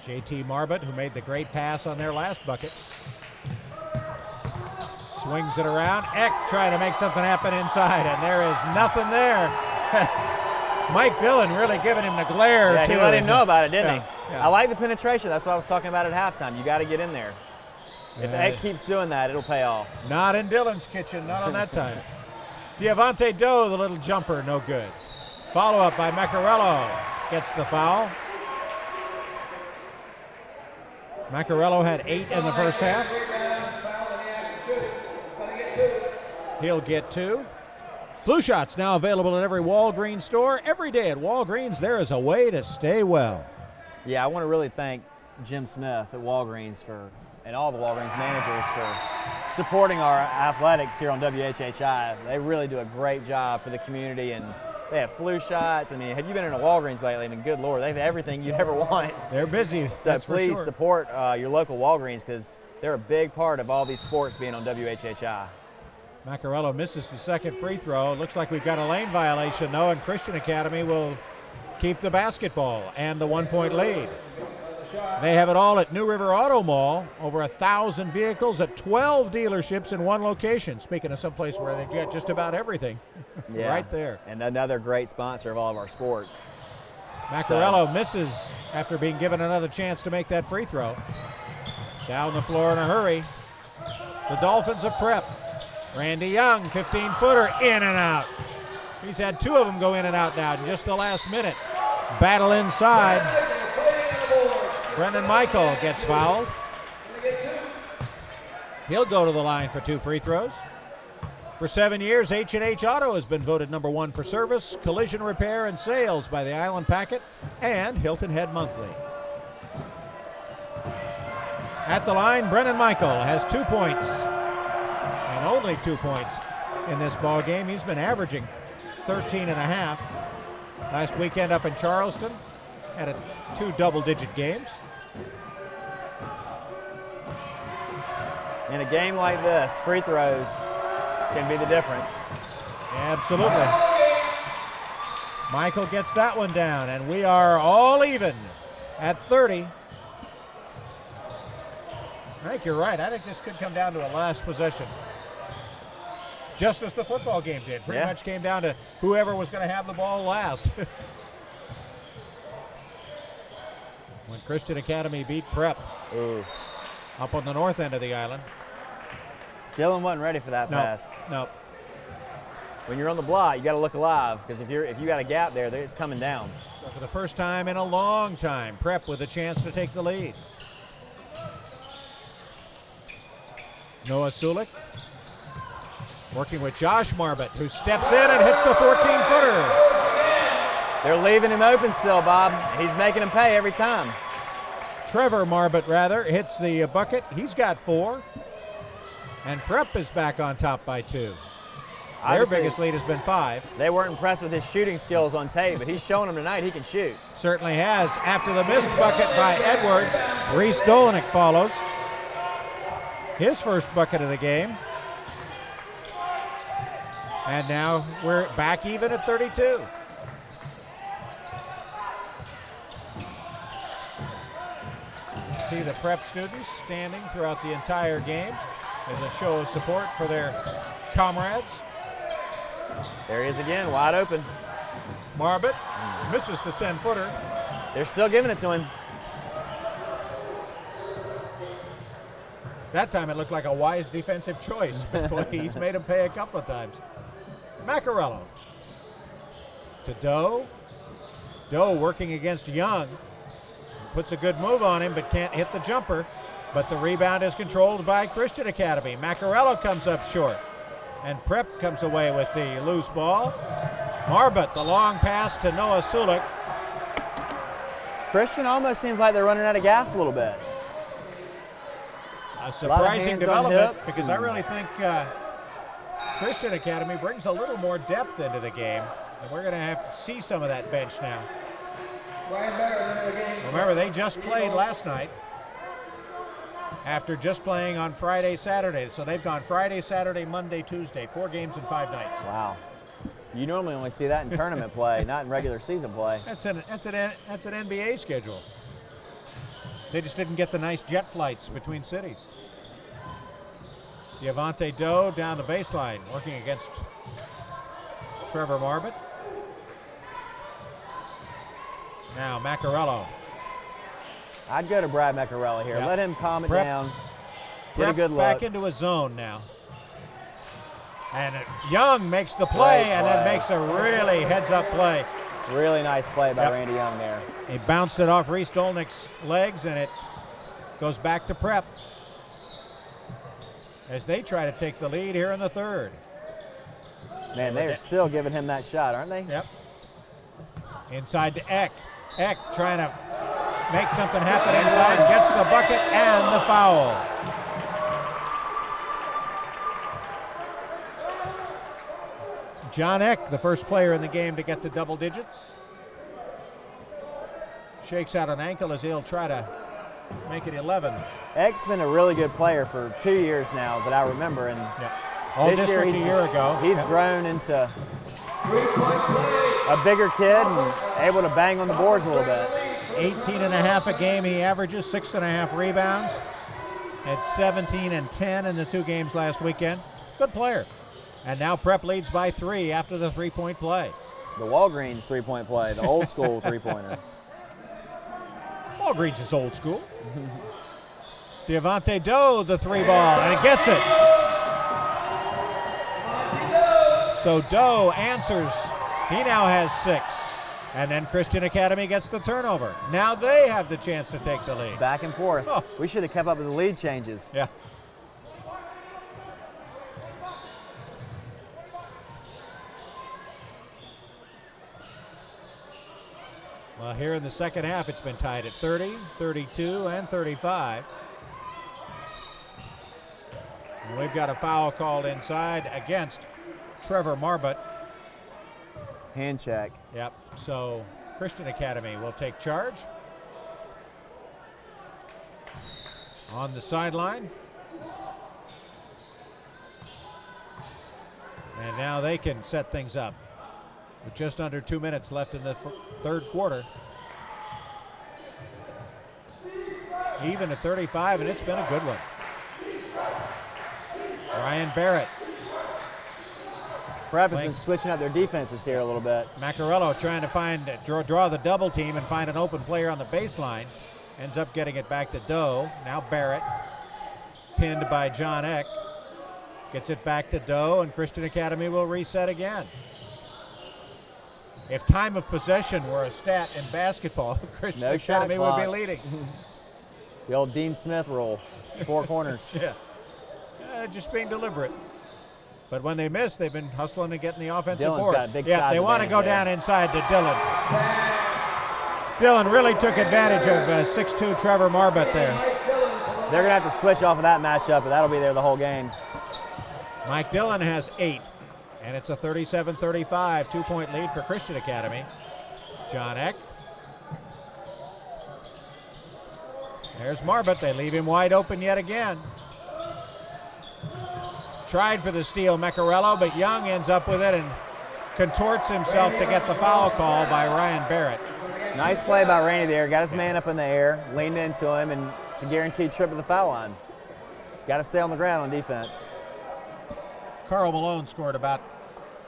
A: JT Marbut, who made the great pass on their last bucket. Swings it around. Eck trying to make something happen inside, and there is nothing there. Mike Dillon really giving him the glare,
J: yeah,
A: too.
J: He let him know about it, didn't he?
A: Yeah.
J: I like the penetration. That's what I was talking about at halftime. You got to get in there. If Eck keeps doing that, it'll pay off.
A: Not in Dillon's kitchen, not on that time. Giovante Doe, the little jumper, no good. Follow-up by Macarello. Gets the foul. Macarello had 8 in the first half. He'll get 2. Flu shots now available at every Walgreens store. Every day at Walgreens, there is a way to stay well.
J: Yeah, I want to really thank Jim Smith at Walgreens and all the Walgreens managers for supporting our athletics here on WHHI. They really do a great job for the community, and they have flu shots. I mean, have you been in a Walgreens lately? I mean, good Lord, they have everything you'd ever want.
A: They're busy,
J: So please support your local Walgreens, because they're a big part of all these sports being on WHHI.
A: Macarello misses the second free throw. Looks like we've got a lane violation, though, and Christian Academy will keep the basketball and the 1-point lead. They have it all at New River Auto Mall. Over 1,000 vehicles at 12 dealerships in one location. Speaking of someplace where they've got just about everything right there.
J: And another great sponsor of all of our sports.
A: Macarello misses after being given another chance to make that free throw. Down the floor in a hurry. The Dolphins of Prep. Randy Young, 15-footer, in and out. He's had 2 of them go in and out now in just the last minute. Battle inside. Brendan Michael gets fouled. He'll go to the line for 2 free throws. For 7 years, H&H Auto has been voted #1 for service, collision repair, and sales by the Island Packet and Hilton Head Monthly. At the line, Brendan Michael has 2 points. And only 2 points in this ball game. He's been averaging 13.5. Last weekend up in Charleston, had 2 double-digit games.
J: In a game like this, free throws can be the difference.
A: Absolutely. Michael gets that one down, and we are all even at 30. I think you're right. I think this could come down to a last possession. Just as the football game did. Pretty much came down to whoever was going to have the ball last. When Christian Academy beat Prep.
J: Ooh.
A: Up on the north end of the island.
J: Dylan wasn't ready for that pass.
A: No.
J: When you're on the block, you got to look alive, because if you got a gap there, it's coming down.
A: So for the first time in a long time, Prep with a chance to take the lead. Noah Sulik working with Josh Marbut, who steps in and hits the 14-footer.
J: They're leaving him open still, Bob. He's making him pay every time.
A: Trevor Marbut, rather, hits the bucket. He's got 4. And Prep is back on top by 2. Their biggest lead has been 5.
J: They weren't impressed with his shooting skills on tape, but he's showing them tonight he can shoot.
A: Certainly has. After the missed bucket by Edwards, Reese Dolenick follows. His first bucket of the game. And now we're back even at 32. See the Prep students standing throughout the entire game as a show of support for their comrades.
J: There he is again, wide open.
A: Marbut misses the 10-footer.
J: They're still giving it to him.
A: That time it looked like a wise defensive choice. He's made him pay a couple of times. Macarello to Doe. Doe working against Young. Puts a good move on him, but can't hit the jumper. But the rebound is controlled by Christian Academy. Macarello comes up short. And Prep comes away with the loose ball. Marbut, the long pass to Noah Sulik.
J: Christian almost seems like they're running out of gas a little bit.
A: A surprising development, because I really think Christian Academy brings a little more depth into the game. And we're going to have to see some of that bench now. Remember, they just played last night after just playing on Friday, Saturday. So they've gone Friday, Saturday, Monday, Tuesday, 4 games in 5 nights.
J: Wow. You normally only see that in tournament play, not in regular season play.
A: That's an NBA schedule. They just didn't get the nice jet flights between cities. Diavante Doe down the baseline, working against Trevor Marbut. Now Macarello.
J: I'd go to Brad Macarello here.
A: Yep.
J: Let him calm it down. Get a good look.
A: Back into a zone now. And Young makes the play, and then makes a really heads-up play.
J: Really nice play by Randy Young there.
A: He bounced it off Reese Dolnick's legs, and it goes back to Prep as they try to take the lead here in the third.
J: Man, they are still giving him that shot, aren't they?
A: Yep. Inside to Eck. Eck trying to make something happen inside, gets the bucket and the foul. John Eck, the first player in the game to get to double digits. Shakes out an ankle as he'll try to make it 11.
J: Eck's been a really good player for 2 years now that I remember, and this year
A: a year ago.
J: He's grown into a bigger kid and able to bang on the boards a little bit.
A: 18.5 a game he averages, 6.5 rebounds. Had 17 and 10 in the 2 games last weekend. Good player. And now Prep leads by 3 after the 3-point play.
J: The Walgreens 3-point play, the old school 3-pointer.
A: Walgreens is old school. Devontae Doe, the 3 ball, and it gets it. So Doe answers. He now has 6. And then Christian Academy gets the turnover. Now they have the chance to take the lead.
J: It's back and forth.
A: Oh.
J: We should have kept up with the lead changes.
A: Yeah. Well, here in the second half, it's been tied at 30, 32, and 35. And we've got a foul called inside against Trevor Marbut.
J: Hand check.
A: Yep, so Christian Academy will take charge. On the sideline. And now they can set things up. With just under 2 minutes left in the third quarter. Even at 35, and it's been a good one. Ryan Barrett.
J: Prep has been switching up their defenses here a little bit.
A: Macarello trying to draw the double team and find an open player on the baseline. Ends up getting it back to Doe. Now Barrett, pinned by John Eck. Gets it back to Doe, and Christian Academy will reset again. If time of possession were a stat in basketball, Christian Academy would be leading.
J: The old Dean Smith rule, 4 corners.
A: Yeah, just being deliberate. But when they miss, they've been hustling and getting the offensive board.
J: Got a big
A: yeah, they want to go down inside to Dillon. Dillon really took advantage of 6'2" Trevor Marbut there.
J: They're going to have to switch off of that matchup, but that'll be there the whole game.
A: Mike Dillon has 8. And it's a 37-35 2-point lead for Christian Academy. John Eck. There's Marbut. They leave him wide open yet again. Tried for the steal, Macarello, but Young ends up with it and contorts himself to get the foul call by Ryan Barrett.
J: Nice play by Randy there. Got his man up in the air, leaned into him, and it's a guaranteed trip to the foul line. Got to stay on the ground on defense.
A: Karl Malone scored about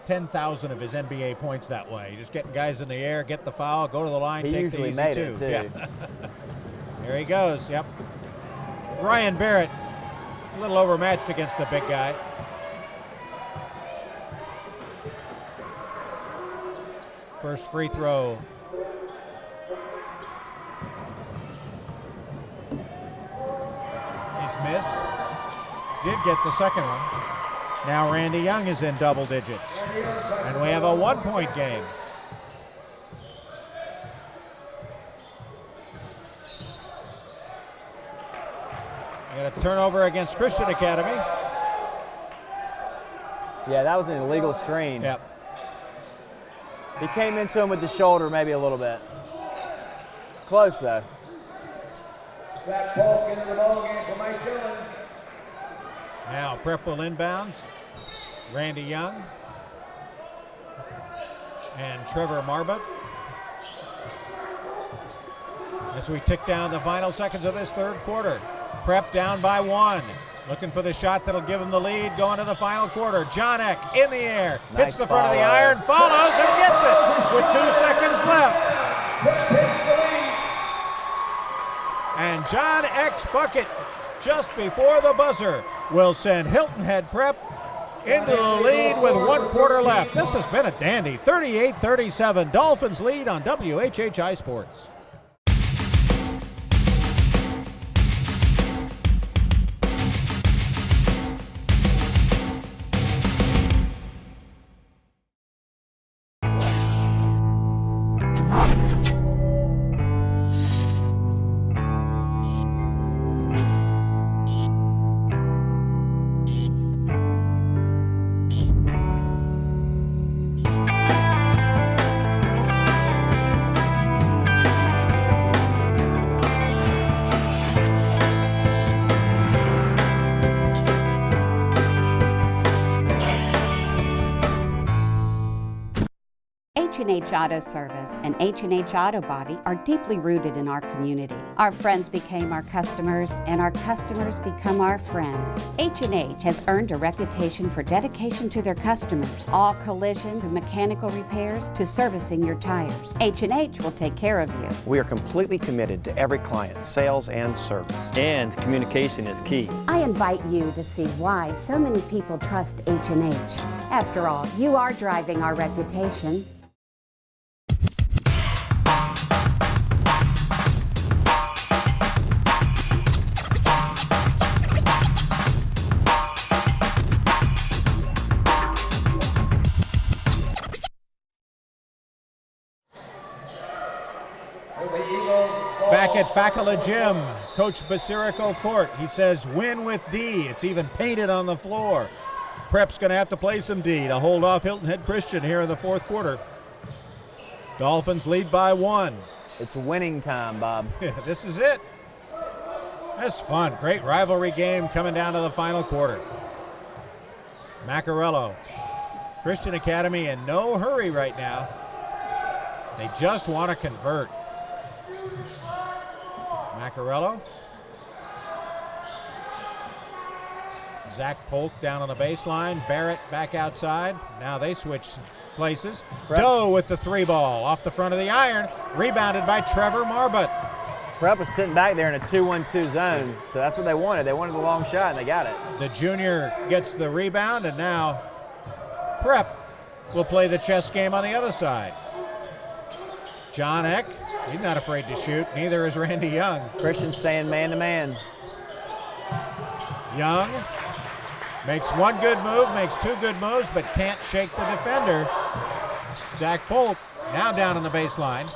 A: 10,000 of his NBA points that way. Just getting guys in the air, get the foul, go to the line, take the easy 2.
J: It too.
A: Yeah. There he goes, yep. Ryan Barrett, a little overmatched against the big guy. First free throw. He's missed. Did get the second one. Now Randy Young is in double digits. And we have a 1-point game. We got a turnover against Christian Academy.
J: Yeah, that was an illegal screen.
A: Yep.
J: He came into him with the shoulder maybe a little bit. Close though.
I: That ball into the ball game for Mike Dillon.
A: Now Prep will inbounds. Randy Young and Trevor Marbut. As we tick down the final seconds of this third quarter. Prep down by 1. Looking for the shot that'll give him the lead going to the final quarter. John Eck in the air.
J: Nice
A: hits the front of the iron, follows and gets it with 2 seconds left. And John Eck's bucket just before the buzzer will send Hilton Head Prep into the lead with 1 quarter left. This has been a dandy. 38-37. Dolphins lead on WHHI Sports.
L: H&H Auto Service and H&H Auto Body are deeply rooted in our community. Our friends became our customers, and our customers become our friends. H&H has earned a reputation for dedication to their customers. All collision and mechanical repairs to servicing your tires. H&H will take care of you.
M: We are completely committed to every client, sales and service.
N: And communication is key.
L: I invite you to see why so many people trust H&H. After all, you are driving our reputation.
A: Back at Bacala Gym, Coach Basirico Court. He says, win with D. It's even painted on the floor. Prep's going to have to play some D to hold off Hilton Head Christian here in the fourth quarter. Dolphins lead by 1.
J: It's winning time, Bob.
A: Yeah, this is it. That's fun. Great rivalry game coming down to the final quarter. Macarello. Christian Academy in no hurry right now. They just want to convert. Macarello. Zach Polk down on the baseline. Barrett back outside. Now they switch places. Doe with the 3 ball off the front of the iron. Rebounded by Trevor Marbut.
J: Prep was sitting back there in a 2-1-2 zone, so that's what they wanted. They wanted the long shot, and they got it.
A: The junior gets the rebound, and now Prep will play the chess game on the other side. John Eck, he's not afraid to shoot. Neither is Randy Young.
J: Christian staying man-to-man.
A: Young makes 1 good move, makes 2 good moves, but can't shake the defender. Zach Polk now down on the baseline.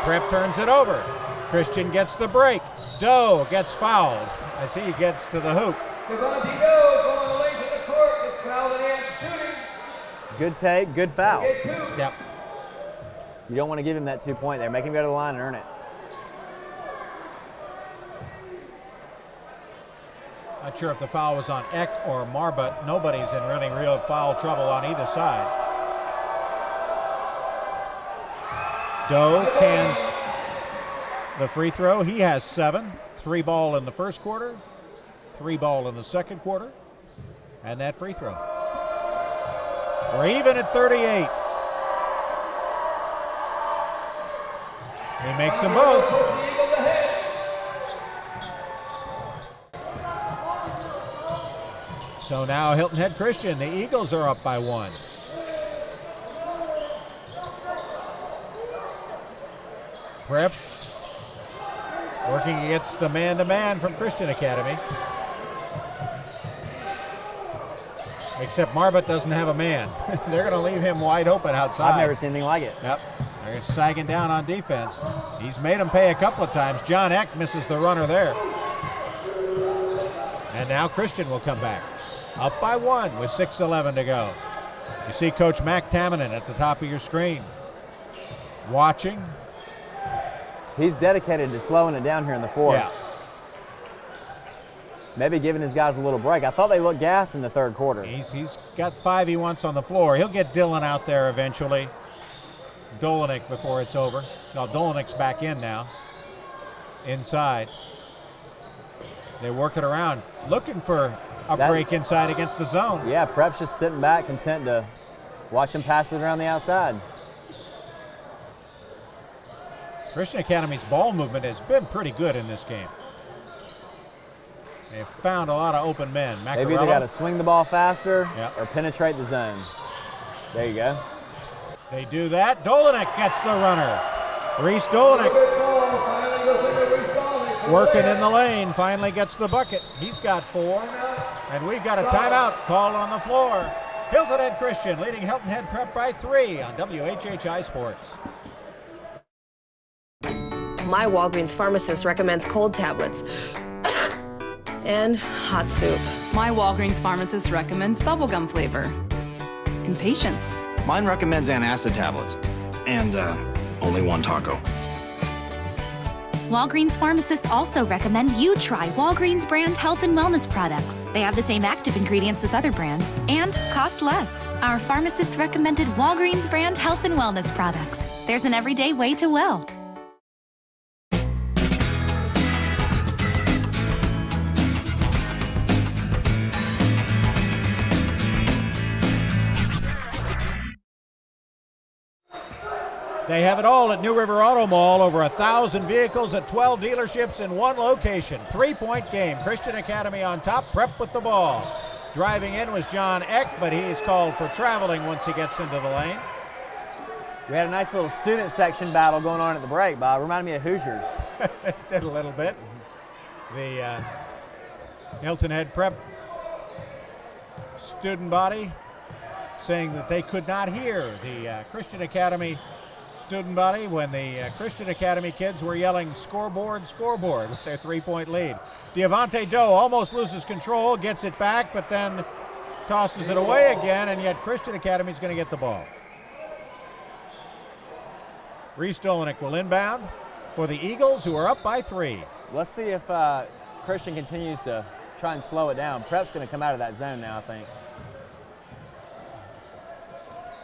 A: Prep turns it over. Christian gets the break. Doe gets fouled as he gets to the hoop.
I: Devontae Doe going the length of the court, gets fouled and shooting.
J: Good take, good foul.
A: Yep.
J: You don't want to give him that 2-point there. Make him go to the line and earn it.
A: Not sure if the foul was on Eck or Marbut. Nobody's in really real foul trouble on either side. Doe cans the free throw. He has 7. 3 ball in the first quarter, 3 ball in the second quarter, and that free throw. We're even at 38. He makes them both. So now Hilton Head Christian, the Eagles are up by 1. Prep working against the man-to-man from Christian Academy. Except Marbut doesn't have a man. They're going to leave him wide open outside.
J: I've never seen anything like it.
A: Yep. They're sagging down on defense. He's made them pay a couple of times. John Eck misses the runner there. And now Christian will come back. Up by 1 with 6:11 to go. You see Coach Mac Tamminen at the top of your screen. Watching.
J: He's dedicated to slowing it down here in the fourth.
A: Yeah.
J: Maybe giving his guys a little break. I thought they looked gassed in the third quarter.
A: He's got 5 he wants on the floor. He'll get Dillon out there eventually. Dolinek before it's over. Now Dolenek's back in now. Inside. They work it around. Looking for a break inside against the zone.
J: Yeah, Prep's just sitting back, content to watch him pass it around the outside.
A: Christian Academy's ball movement has been pretty good in this game. They've found a lot of open men. Macarello.
J: Maybe they got to swing the ball faster or penetrate the zone. There you go.
A: They do that. Dolinek gets the runner. Reese Dolinek working in the lane, finally gets the bucket. He's got 4, and we've got a timeout called on the floor. Hilton Head Christian leading Hilton Head Prep by 3 on WHHI Sports.
K: My Walgreens pharmacist recommends cold tablets and hot soup.
D: My Walgreens pharmacist recommends bubblegum flavor. And patience.
E: Mine recommends antacid tablets. And only 1 taco.
F: Walgreens pharmacists also recommend you try Walgreens brand health and wellness products. They have the same active ingredients as other brands and cost less. Our pharmacist recommended Walgreens brand health and wellness products. There's an everyday way to well.
A: They have it all at New River Auto Mall. Over 1,000 vehicles at 12 dealerships in one location. 3-point game. Christian Academy on top. Prep with the ball. Driving in was John Eck, but he's called for traveling once he gets into the lane.
J: We had a nice little student section battle going on at the break, Bob. Reminded me of Hoosiers.
A: It did a little bit. The Hilton Head Prep student body saying that they could not hear the Christian Academy student body when the Christian Academy kids were yelling scoreboard, scoreboard with their 3-point lead. Devontae Doe almost loses control, gets it back, but then tosses it away again, and yet Christian Academy is going to get the ball. Reese Dolinick will inbound for the Eagles, who are up by 3.
J: Let's see if Christian continues to try and slow it down. Prep's going to come out of that zone now, I think.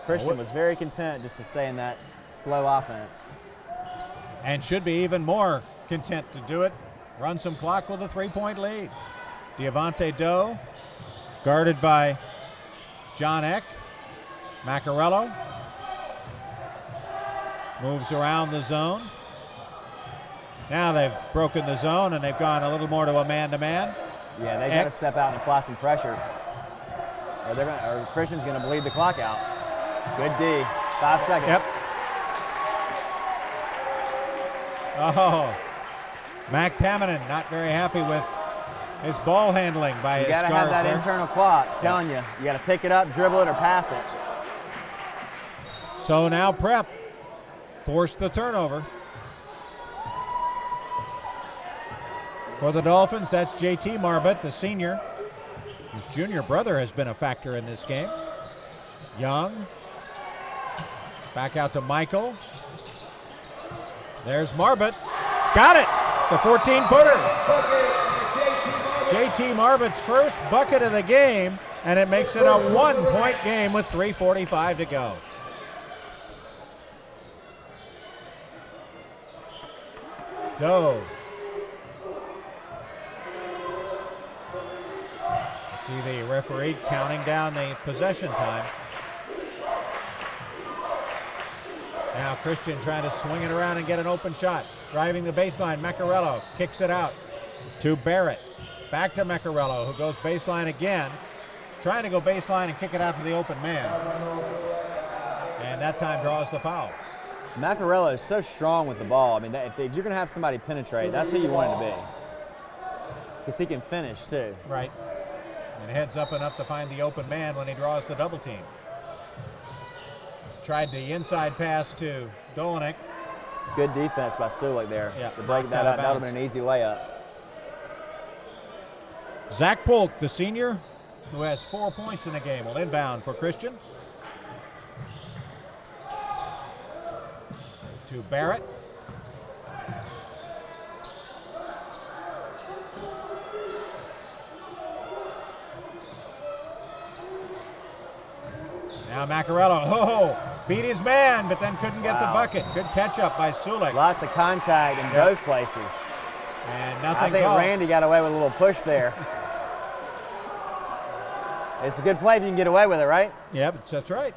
J: Christian was very content just to stay in that slow offense.
A: And should be even more content to do it. Run some clock with a 3-point lead. Devontae Doe, guarded by John Eck. Macarello moves around the zone. Now they've broken the zone and they've gone a little more to a man-to-man.
J: Yeah, they've got to step out and apply some pressure, or Christian's going to bleed the clock out. Good D. 5 seconds.
A: Yep. Oh, Mac Tamminen not very happy with his ball handling by his guards.
J: You got to have that internal clock. Telling you, you got to pick it up, dribble it, or pass it.
A: So now Prep forced the turnover. For the Dolphins, that's JT Marbut, the senior. His junior brother has been a factor in this game. Young. Back out to Michael. There's Marbut. Got it! The 14-footer. JT Marbut's first bucket of the game, and it makes it a 1-point game with 3:45 to go. Doe. See the referee counting down the possession time. Now Christian trying to swing it around and get an open shot. Driving the baseline, Macarello kicks it out to Barrett. Back to Macarello, who goes baseline again. Trying to go baseline and kick it out to the open man. And that time draws the foul.
J: Macarello is so strong with the ball. I mean, if you're going to have somebody penetrate, that's who you want him to be. Because he can finish, too.
A: Right. And heads up and up to find the open man when he draws the double team. Tried the inside pass to Dolinick.
J: Good defense by Sulik there.
A: Yeah,
J: to break that up, that would have been an easy layup.
A: Zach Polk, the senior, who has 4 points in the game, will inbound for Christian. To Barrett. Now Macarello, beat his man, but then couldn't get the bucket. Good catch up by Sulik.
J: Lots of contact in both places.
A: And nothing
J: I think
A: called.
J: Randy got away with a little push there. It's a good play if you can get away with it, right?
A: Yep, that's right.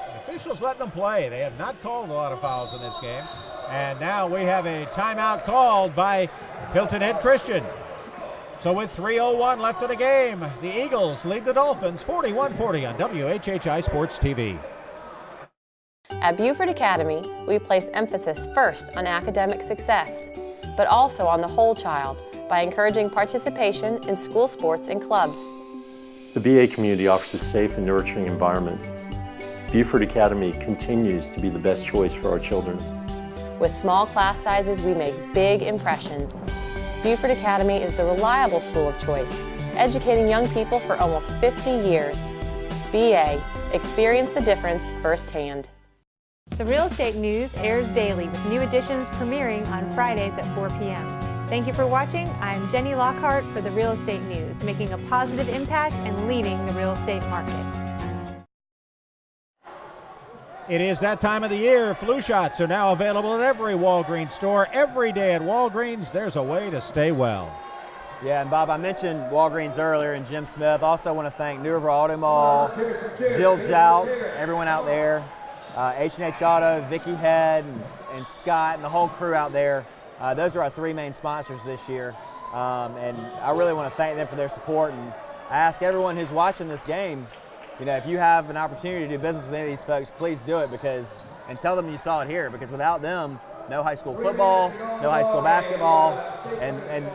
A: The officials letting them play. They have not called a lot of fouls in this game. And now we have a timeout called by Hilton Head Christian. So with 3:01 left in the game, the Eagles lead the Dolphins 41-40 on WHHI Sports TV.
C: At Beaufort Academy, we place emphasis first on academic success, but also on the whole child by encouraging participation in school sports and clubs.
H: The BA community offers a safe and nurturing environment. Beaufort Academy continues to be the best choice for our children.
C: With small class sizes, we make big impressions. Beaufort Academy is the reliable school of choice, educating young people for almost 50 years. BA, experience the difference firsthand.
R: The Real Estate News airs daily with new editions premiering on Fridays at 4 p.m. Thank you for watching. I'm Jenny Lockhart for The Real Estate News, making a positive impact and leading the real estate market.
A: It is that time of the year. Flu shots are now available at every Walgreens store. Every day at Walgreens, there's a way to stay well.
J: Yeah, and Bob, I mentioned Walgreens earlier and Jim Smith. Also want to thank New River Auto Mall, Jill Jout, everyone out there, H&H Auto, Vicky Head, and Scott, and the whole crew out there. Those are our three main sponsors this year, and I really want to thank them for their support. And I ask everyone who's watching this game, you know, if you have an opportunity to do business with any of these folks, please do it, and tell them you saw it here, because without them, no high school football, no high school basketball, and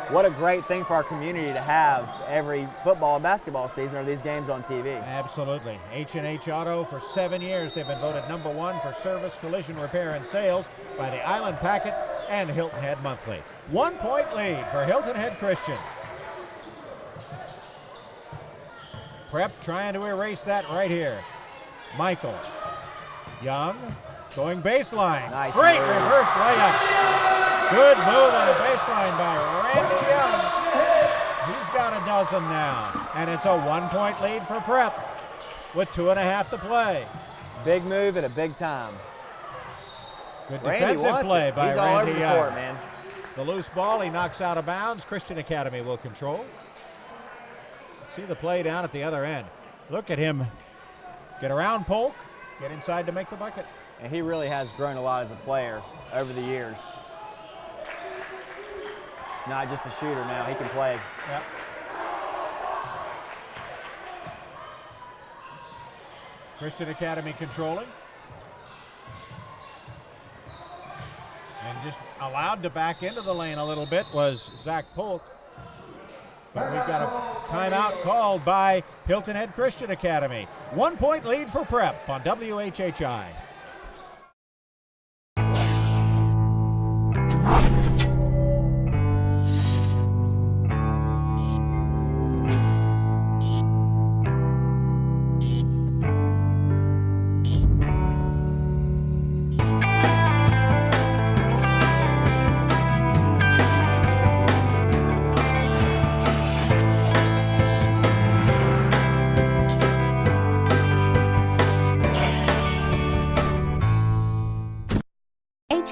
J: what a great thing for our community to have every football and basketball season or these games on TV.
A: Absolutely. H&H Auto, for 7 years, they've been voted #1 for service, collision repair, and sales by the Island Packet and Hilton Head Monthly. 1 point lead for Hilton Head Christian. Prep trying to erase that right here. Michael Young going baseline.
J: Nice
A: Great
J: move.
A: reverse layup. Good move on the baseline by Randy Young. He's got a dozen now, and it's a 1 point lead for Prep with 2.5 to play.
J: Big move at a big time.
A: Good
J: Randy
A: defensive play by
J: He's
A: Randy
J: all over the
A: Young.
J: court, man.
A: The loose ball he knocks out of bounds. Christian Academy will control. See the play down at the other end. Look at him get around Polk, get inside to make the bucket.
J: And he really has grown a lot as a player over the years. Not just a shooter now, he can play.
A: Yep. Christian Academy controlling. And just allowed to back into the lane a little bit was Zach Polk. But we've got a timeout called by Hilton Head Christian Academy. 1 point lead for Prep on WHHI.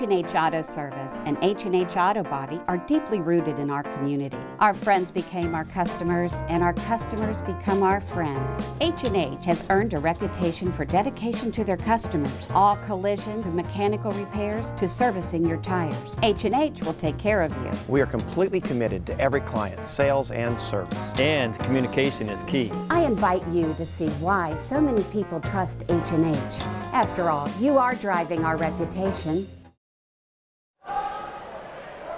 L: H&H Auto Service and H&H Auto Body are deeply rooted in our community. Our friends became our customers, and our customers become our friends. H&H has earned a reputation for dedication to their customers. All collision and mechanical repairs to servicing your tires. H&H will take care of you.
M: We are completely committed to every client, sales and service.
N: And communication is key.
L: I invite you to see why so many people trust H&H. After all, you are driving our reputation.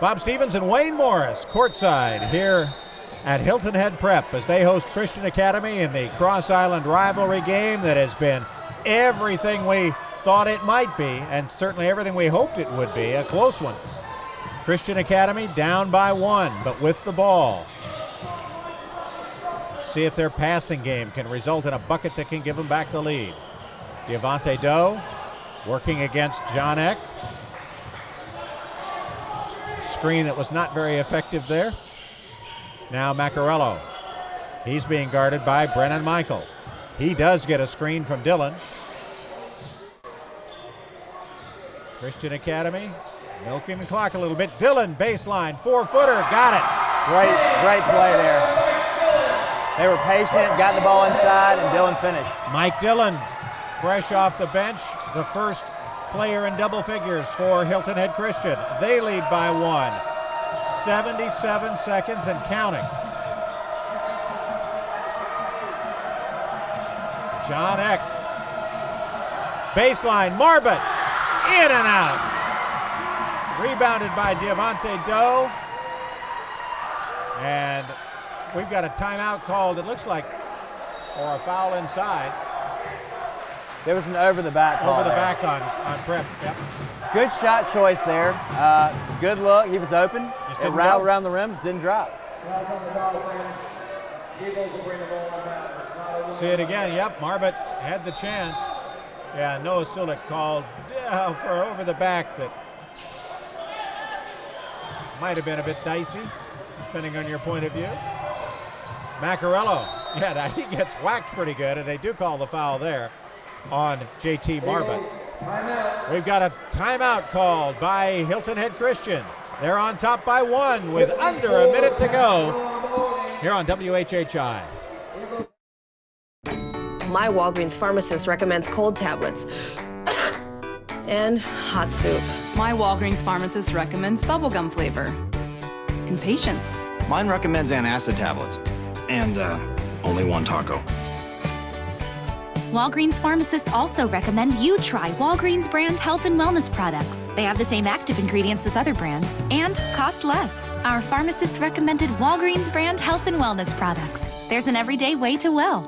A: Bob Stevens and Wayne Morris courtside here at Hilton Head Prep as they host Christian Academy in the Cross Island rivalry game that has been everything we thought it might be, and certainly everything we hoped it would be, a close one. Christian Academy down by 1, but with the ball. See if their passing game can result in a bucket that can give them back the lead. Devontae Doe working against John Eck. Screen that was not very effective there. Now Macarello. He's being guarded by Brennan Michael. He does get a screen from Dillon. Christian Academy milking the clock a little bit. Dillon baseline, 4-footer, got it.
J: Great play there. They were patient, got the ball inside, and Dillon finished.
A: Mike Dillon, fresh off the bench, the first player in double figures for Hilton Head Christian. They lead by 1. 77 seconds and counting. John Eck. Baseline, Marbut. In and out. Rebounded by Devontae Doe. And we've got a timeout called, it looks like, or a foul inside.
J: There was an over-the-back call.
A: Over-the-back on Prep, yep.
J: Good shot choice there. Good look. He was open. It rattled around the rims, didn't drop.
A: See it again. Yep, Marbut had the chance. Yeah, Noah Sulik called for over the back that might have been a bit dicey, depending on your point of view. Macarello, yeah, he gets whacked pretty good, and they do call the foul there on JT Marbut. We've got a timeout called by Hilton Head Christian. They're on top by 1 with under a minute to go here on WHHI.
K: My Walgreens pharmacist recommends cold tablets and hot soup.
D: My Walgreens pharmacist recommends bubblegum flavor. And patience.
E: Mine recommends antacid tablets. And only one taco.
F: Walgreens pharmacists also recommend you try Walgreens brand health and wellness products. They have the same active ingredients as other brands and cost less. Our pharmacist recommended Walgreens brand health and wellness products. There's an everyday way to well.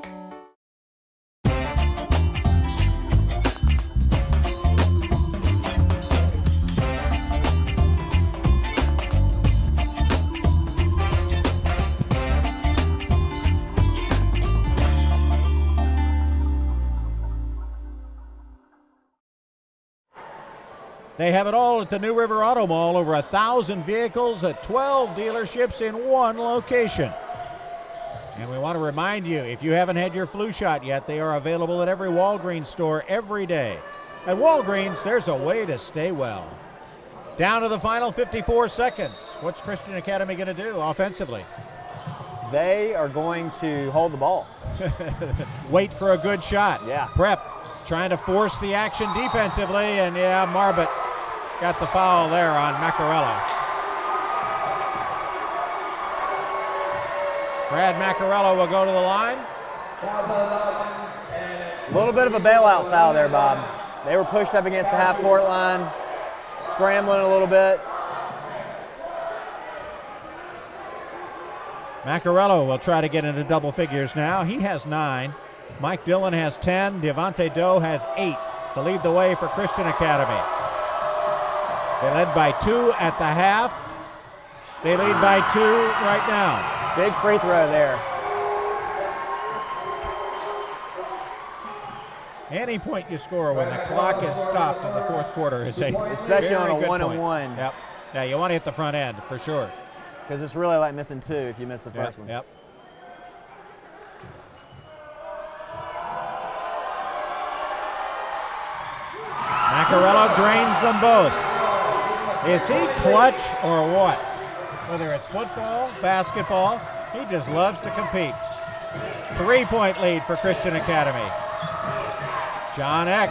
A: They have it all at the New River Auto Mall. Over 1,000 vehicles at 12 dealerships in one location. And we want to remind you, if you haven't had your flu shot yet, they are available at every Walgreens store every day. At Walgreens, there's a way to stay well. Down to the final 54 seconds. What's Christian Academy going to do offensively?
J: They are going to hold the ball.
A: Wait for a good shot.
J: Yeah.
A: Prep trying to force the action defensively, and yeah, Marbut got the foul there on Macarello. Brad Macarello will go to the line.
J: A little bit of a bailout foul there, Bob. They were pushed up against the half-court line, scrambling a little bit.
A: Macarello will try to get into double figures now. He has 9. Mike Dillon has 10. Devontae Doe has 8 to lead the way for Christian Academy. They led by 2 at the half. They lead by 2 right now.
J: Big free throw there.
A: Any point you score when the clock is stopped in the fourth quarter is a
J: especially on a
A: very good
J: 1-and-1.
A: Yep. Yeah, you want to hit the front end for sure.
J: Because it's really like missing 2 if you miss the first one.
A: Yep. Macarello drains them both. Is he clutch or what? Whether it's football, basketball, he just loves to compete. 3-point lead for Christian Academy. John Eck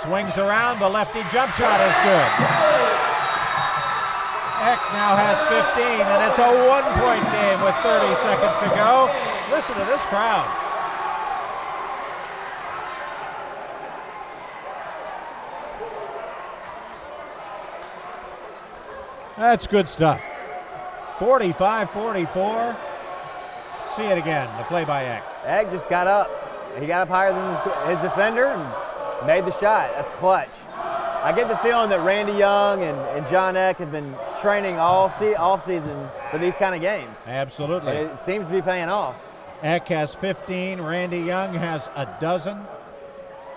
A: swings around. The lefty jump shot is good. Eck now has 15, and it's a 1-point game with 30 seconds to go. Listen to this crowd. That's good stuff. 45-44. See it again, the play by Eck.
J: Eck just got up. He got up higher than his defender and made the shot. That's clutch. I get the feeling that Randy Young and John Eck have been training all season for these kind of games.
A: Absolutely.
J: And it seems to be paying off.
A: Eck has 15. Randy Young has a dozen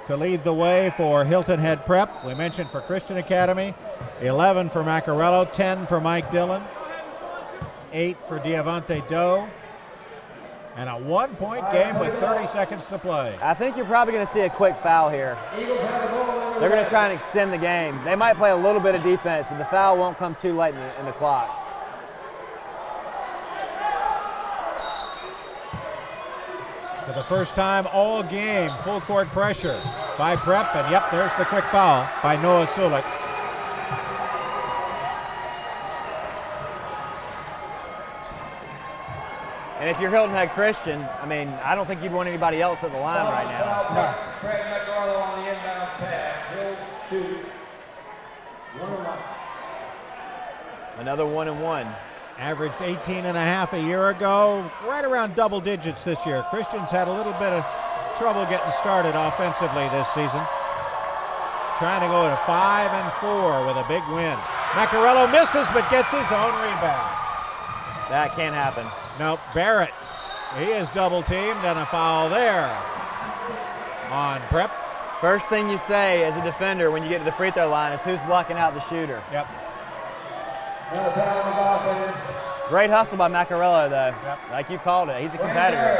A: to lead the way for Hilton Head Prep. We mentioned for Christian Academy, 11 for Macarello, 10 for Mike Dillon, 8 for Devontae Doe, and a 1-point game with 30 seconds to play.
J: I think you're probably going to see a quick foul here. They're going to try and extend the game. They might play a little bit of defense, but the foul won't come too late in the clock.
A: For the first time all game, full court pressure by Prep, and yep, there's the quick foul by Noah Sulik.
J: And if you're Hilton Head Christian, I mean, I don't think you'd want anybody else at the line right now.
A: No.
I: Craig McArdle on the inbound pass. He'll shoot 1-1.
J: Another 1-and-1.
A: Averaged 18.5 a year ago, right around double digits this year. Christian's had a little bit of trouble getting started offensively this season. Trying to go to 5-4 with a big win. Macarello misses but gets his own rebound.
J: That can't happen.
A: Nope, Barrett. He is double teamed and a foul there on Prep.
J: First thing you say as a defender when you get to the free throw line is who's blocking out the shooter.
A: Yep.
J: Great hustle by Macarello, though. Yep. Like you called it, he's a competitor.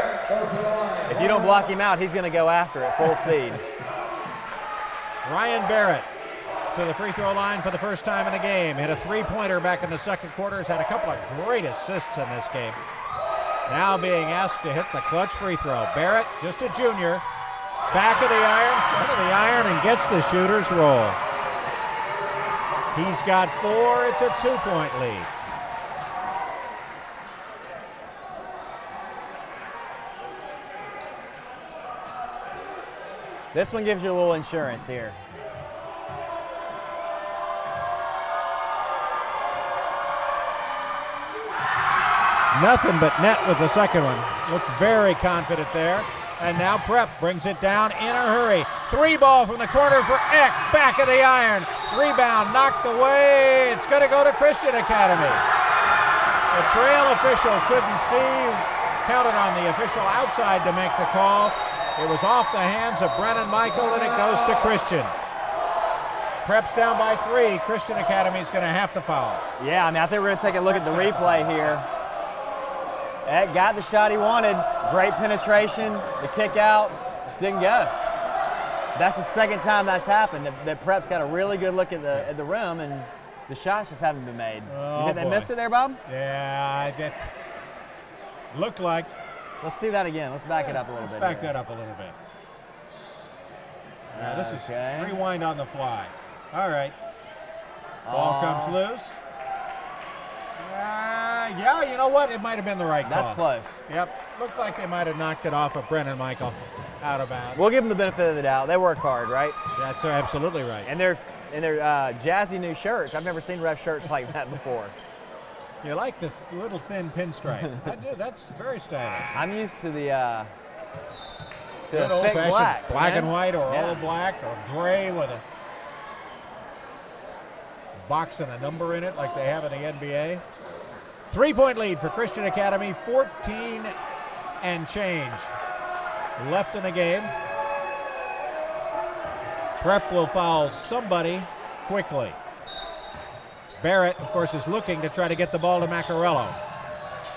J: If you don't block him out, he's going to go after it full speed.
A: Ryan Barrett to the free throw line for the first time in the game. Hit a three-pointer back in the second quarter. Has had a couple of great assists in this game. Now being asked to hit the clutch free throw. Barrett, just a junior, back of the iron, front of the iron, and gets the shooter's roll. He's got 4. It's a 2-point lead.
J: This one gives you a little insurance here.
A: Nothing but net with the second one. Looked very confident there. And now Prep brings it down in a hurry. 3-ball from the corner for Eck. Back of the iron. Rebound knocked away. It's going to go to Christian Academy. The trail official couldn't see. Counted on the official outside to make the call. It was off the hands of Brennan Michael, and it goes to Christian. Prep's down by 3. Christian Academy's going to have to foul.
J: Yeah, I mean, I think we're going to take a look at the replay here. Eck got the shot he wanted. Great penetration. The kick out just didn't go. That's the second time that's happened. That Prep's got a really good look at the rim, and the shots just haven't been made.
A: Oh,
J: you think they missed it there, Bob?
A: Yeah, it looked like.
J: Let's see that again. Let's back it up a little bit.
A: Back that up a little bit. Now this is rewind on the fly. All right. Ball comes loose. Yeah, you know what? It might have been the right call.
J: That's close.
A: Yep. Looked like they might have knocked it off of Brennan Michael out of bounds.
J: We'll give them the benefit of the doubt. They work hard, right?
A: That's absolutely right.
J: And they're jazzy new shirts. I've never seen ref shirts like that before.
A: You like the little thin pinstripe. I do. That's very stylish.
J: I'm used to the
A: good
J: thick
A: black
J: man.
A: and white, or all black, or gray with a box and a number in it like they have in the NBA. 3-point lead for Christian Academy, 14 and change left in the game. Prep will foul somebody quickly. Barrett, of course, is looking to try to get the ball to Macarello.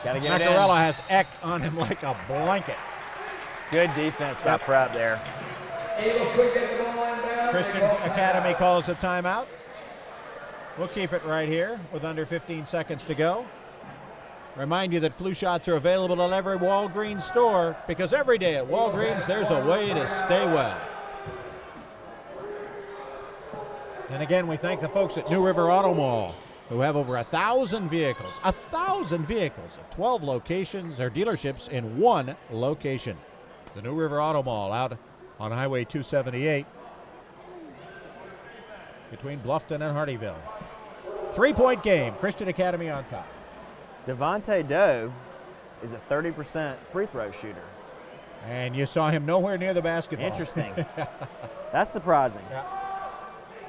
J: Gotta get
A: Macarello has Eck on him like a blanket.
J: Good defense by Prep there.
A: Christian Academy calls a timeout. We'll keep it right here with under 15 seconds to go. Remind you that flu shots are available at every Walgreens store, because every day at Walgreens there's a way to stay well. And again, we thank the folks at New River Auto Mall, who have over 1,000 vehicles. 1,000 vehicles at 12 locations or dealerships in one location. The New River Auto Mall out on Highway 278 between Bluffton and Hardyville. 3-point game, Christian Academy on top.
J: Devontae Doe is a 30% free throw shooter.
A: And you saw him nowhere near the basketball.
J: Interesting. That's surprising.
A: Yeah.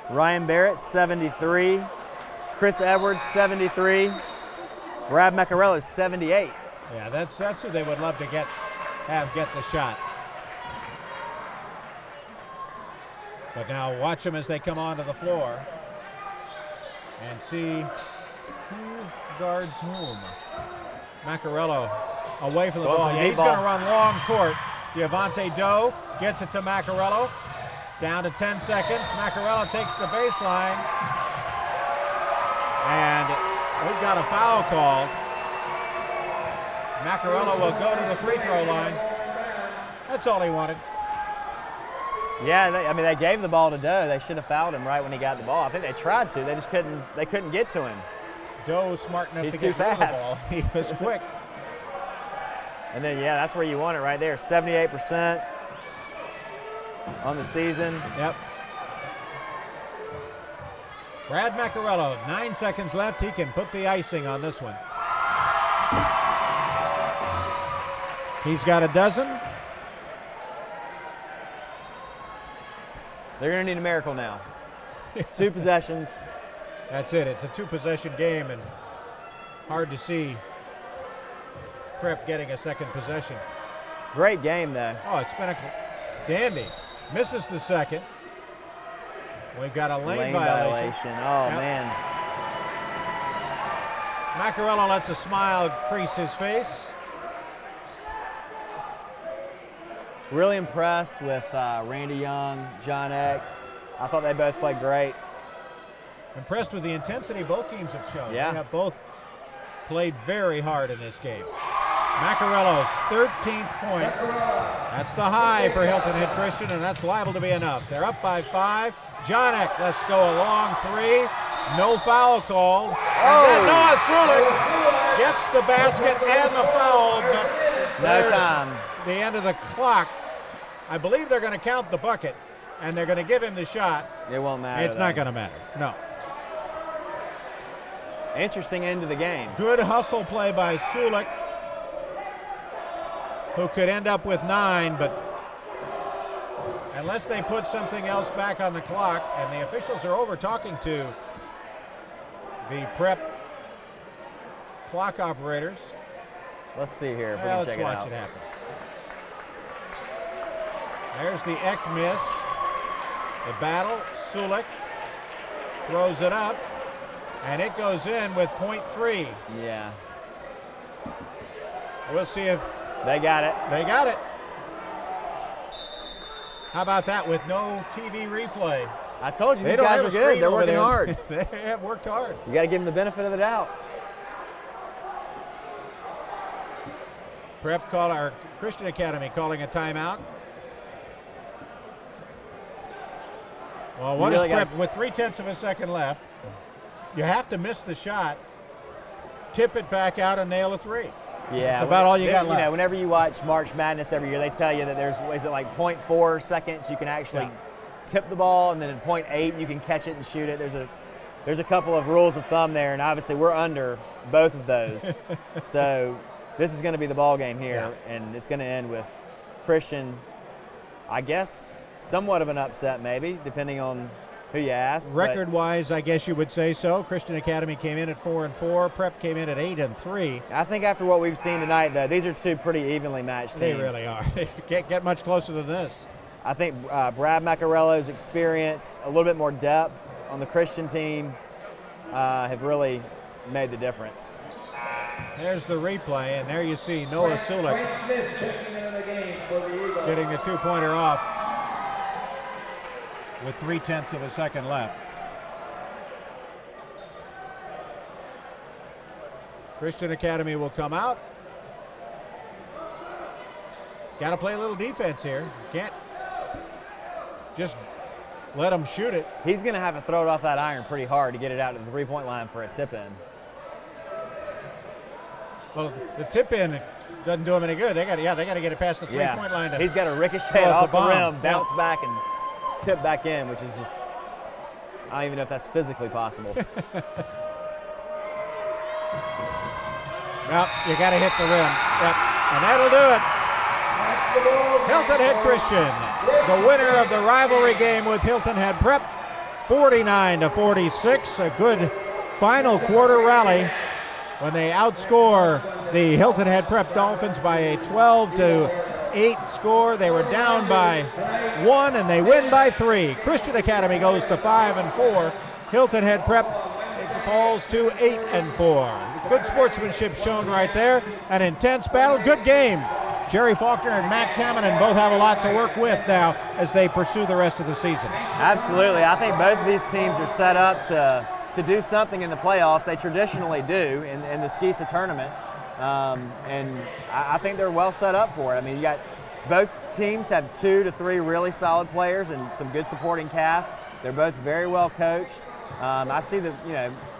J: Ryan Barrett, 73. Chris Edwards, 73. Brad Macarello, 78.
A: Yeah, that's who they would love to get the shot. But now watch them as they come onto the floor and see who guards whom. Macarello away from the ball. Yeah, he's going to run long court. Devontae Doe gets it to Macarello. Down to 10 seconds. Macarello takes the baseline. And we've got a foul called. Macarello will go to the free throw line. That's all he wanted.
J: Yeah, they gave the ball to Doe. They should have fouled him right when he got the ball. I think they tried to. They just couldn't get to him.
A: Doe smart enough
J: He's
A: to
J: too
A: get rid of the
J: fast.
A: ball. He was quick.
J: And then, yeah, that's where you want it right there. 78% on the season.
A: Yep. Brad Macarello, 9 seconds left. He can put the icing on this one. He's got a dozen.
J: They're going to need a miracle now. 2 possessions.
A: That's it. It's a 2-possession game, and hard to see Prep getting a second possession.
J: Great game, though.
A: Oh, it's been a dandy. Misses the second. We've got a lane
J: violation. Oh,
A: yep.
J: man.
A: Macarello lets a smile crease his face.
J: Really impressed with Randy Young, John Eck. I thought they both played great.
A: Impressed with the intensity both teams have shown.
J: Yeah.
A: They have both played very hard in this game. Macarello's 13th point. That's the high for Hilton Head Christian, and that's liable to be enough. They're up by 5. John Eck lets go a long 3. No foul called. And then Noah Sulik gets the basket and the foul. But
J: no time.
A: The end of the clock. I believe they're going to count the bucket, and they're going to give him the shot.
J: It won't matter.
A: It's not going to matter. No.
J: Interesting end of the game.
A: Good hustle play by Sulik, who could end up with 9, but unless they put something else back on the clock, and the officials are over talking to the prep clock operators.
J: Let's see here if we
A: Well,
J: can check
A: let's
J: it out.
A: watch it happen. There's the Eck miss. The battle. Sulik throws it up, and it goes in with .3.
J: Yeah.
A: We'll see if
J: they got it.
A: They got it. How about that with no TV replay?
J: I told you,
A: They
J: these
A: don't
J: guys
A: have
J: are
A: a
J: good.
A: screen
J: They're
A: over
J: working
A: there.
J: hard.
A: They have worked hard.
J: You got to give them the benefit of the doubt.
A: Prep call, our Christian Academy calling a timeout. Well, what is Prep with 3/10 of a second left? You have to miss the shot, tip it back out, and nail a 3.
J: Yeah,
A: that's about all you got left.
J: You know, whenever you watch March Madness every year, they tell you that there's, is it like 0.4 seconds you can actually tip the ball, and then in 0.8 you can catch it and shoot it. There's a couple of rules of thumb there, and obviously we're under both of those. So this is going to be the ball game here, and it's going to end with Christian, I guess, somewhat of an upset maybe, depending on who you ask.
A: Record-wise, I guess you would say so. Christian Academy came in at 4-4. Prep came in at 8-3.
J: I think after what we've seen tonight, though, these are two pretty evenly matched teams.
A: They really are. You can't get much closer than this.
J: I think Brad Macarello's experience, a little bit more depth on the Christian team, have really made the difference.
A: There's the replay, and there you see Noah Sulik getting the two-pointer off with 3/10 of a second left. Christian Academy will come out. Got to play a little defense here. Can't just let them shoot it.
J: He's going to have to throw it off that iron pretty hard to get it out to the three-point line for a tip-in.
A: Well, the tip-in doesn't do him any good. They got to get it past the three-point line.
J: He's got to ricochet off the rim, bounce back, and tip back in, which is just, I don't even know if that's physically possible.
A: Well, you got to hit the rim. Yep, and that'll do it. Hilton Head Christian, the winner of the rivalry game with Hilton Head Prep, 49-46. A good final quarter rally when they outscore the Hilton Head Prep Dolphins by a 12-8 score. They were down by 1 and they win by 3. Christian Academy goes to 5-4. Hilton Head Prep falls to 8-4. Good sportsmanship shown right there. An intense battle. Good game. Jerry Faulkner and Matt Tamminen both have a lot to work with now as they pursue the rest of the season.
J: Absolutely. I think both of these teams are set up to do something in the playoffs. They traditionally do in the SCISA tournament. And I think they're well set up for it. I mean, you got both teams have 2 to 3 really solid players and some good supporting casts. They're both very well coached. I see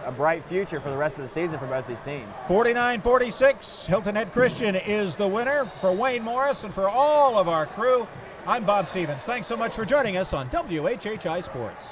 J: a bright future for the rest of the season for both these teams.
A: 49-46, Hilton Head Christian is the winner. For Wayne Morris and for all of our crew, I'm Bob Stevens. Thanks so much for joining us on WHHI Sports.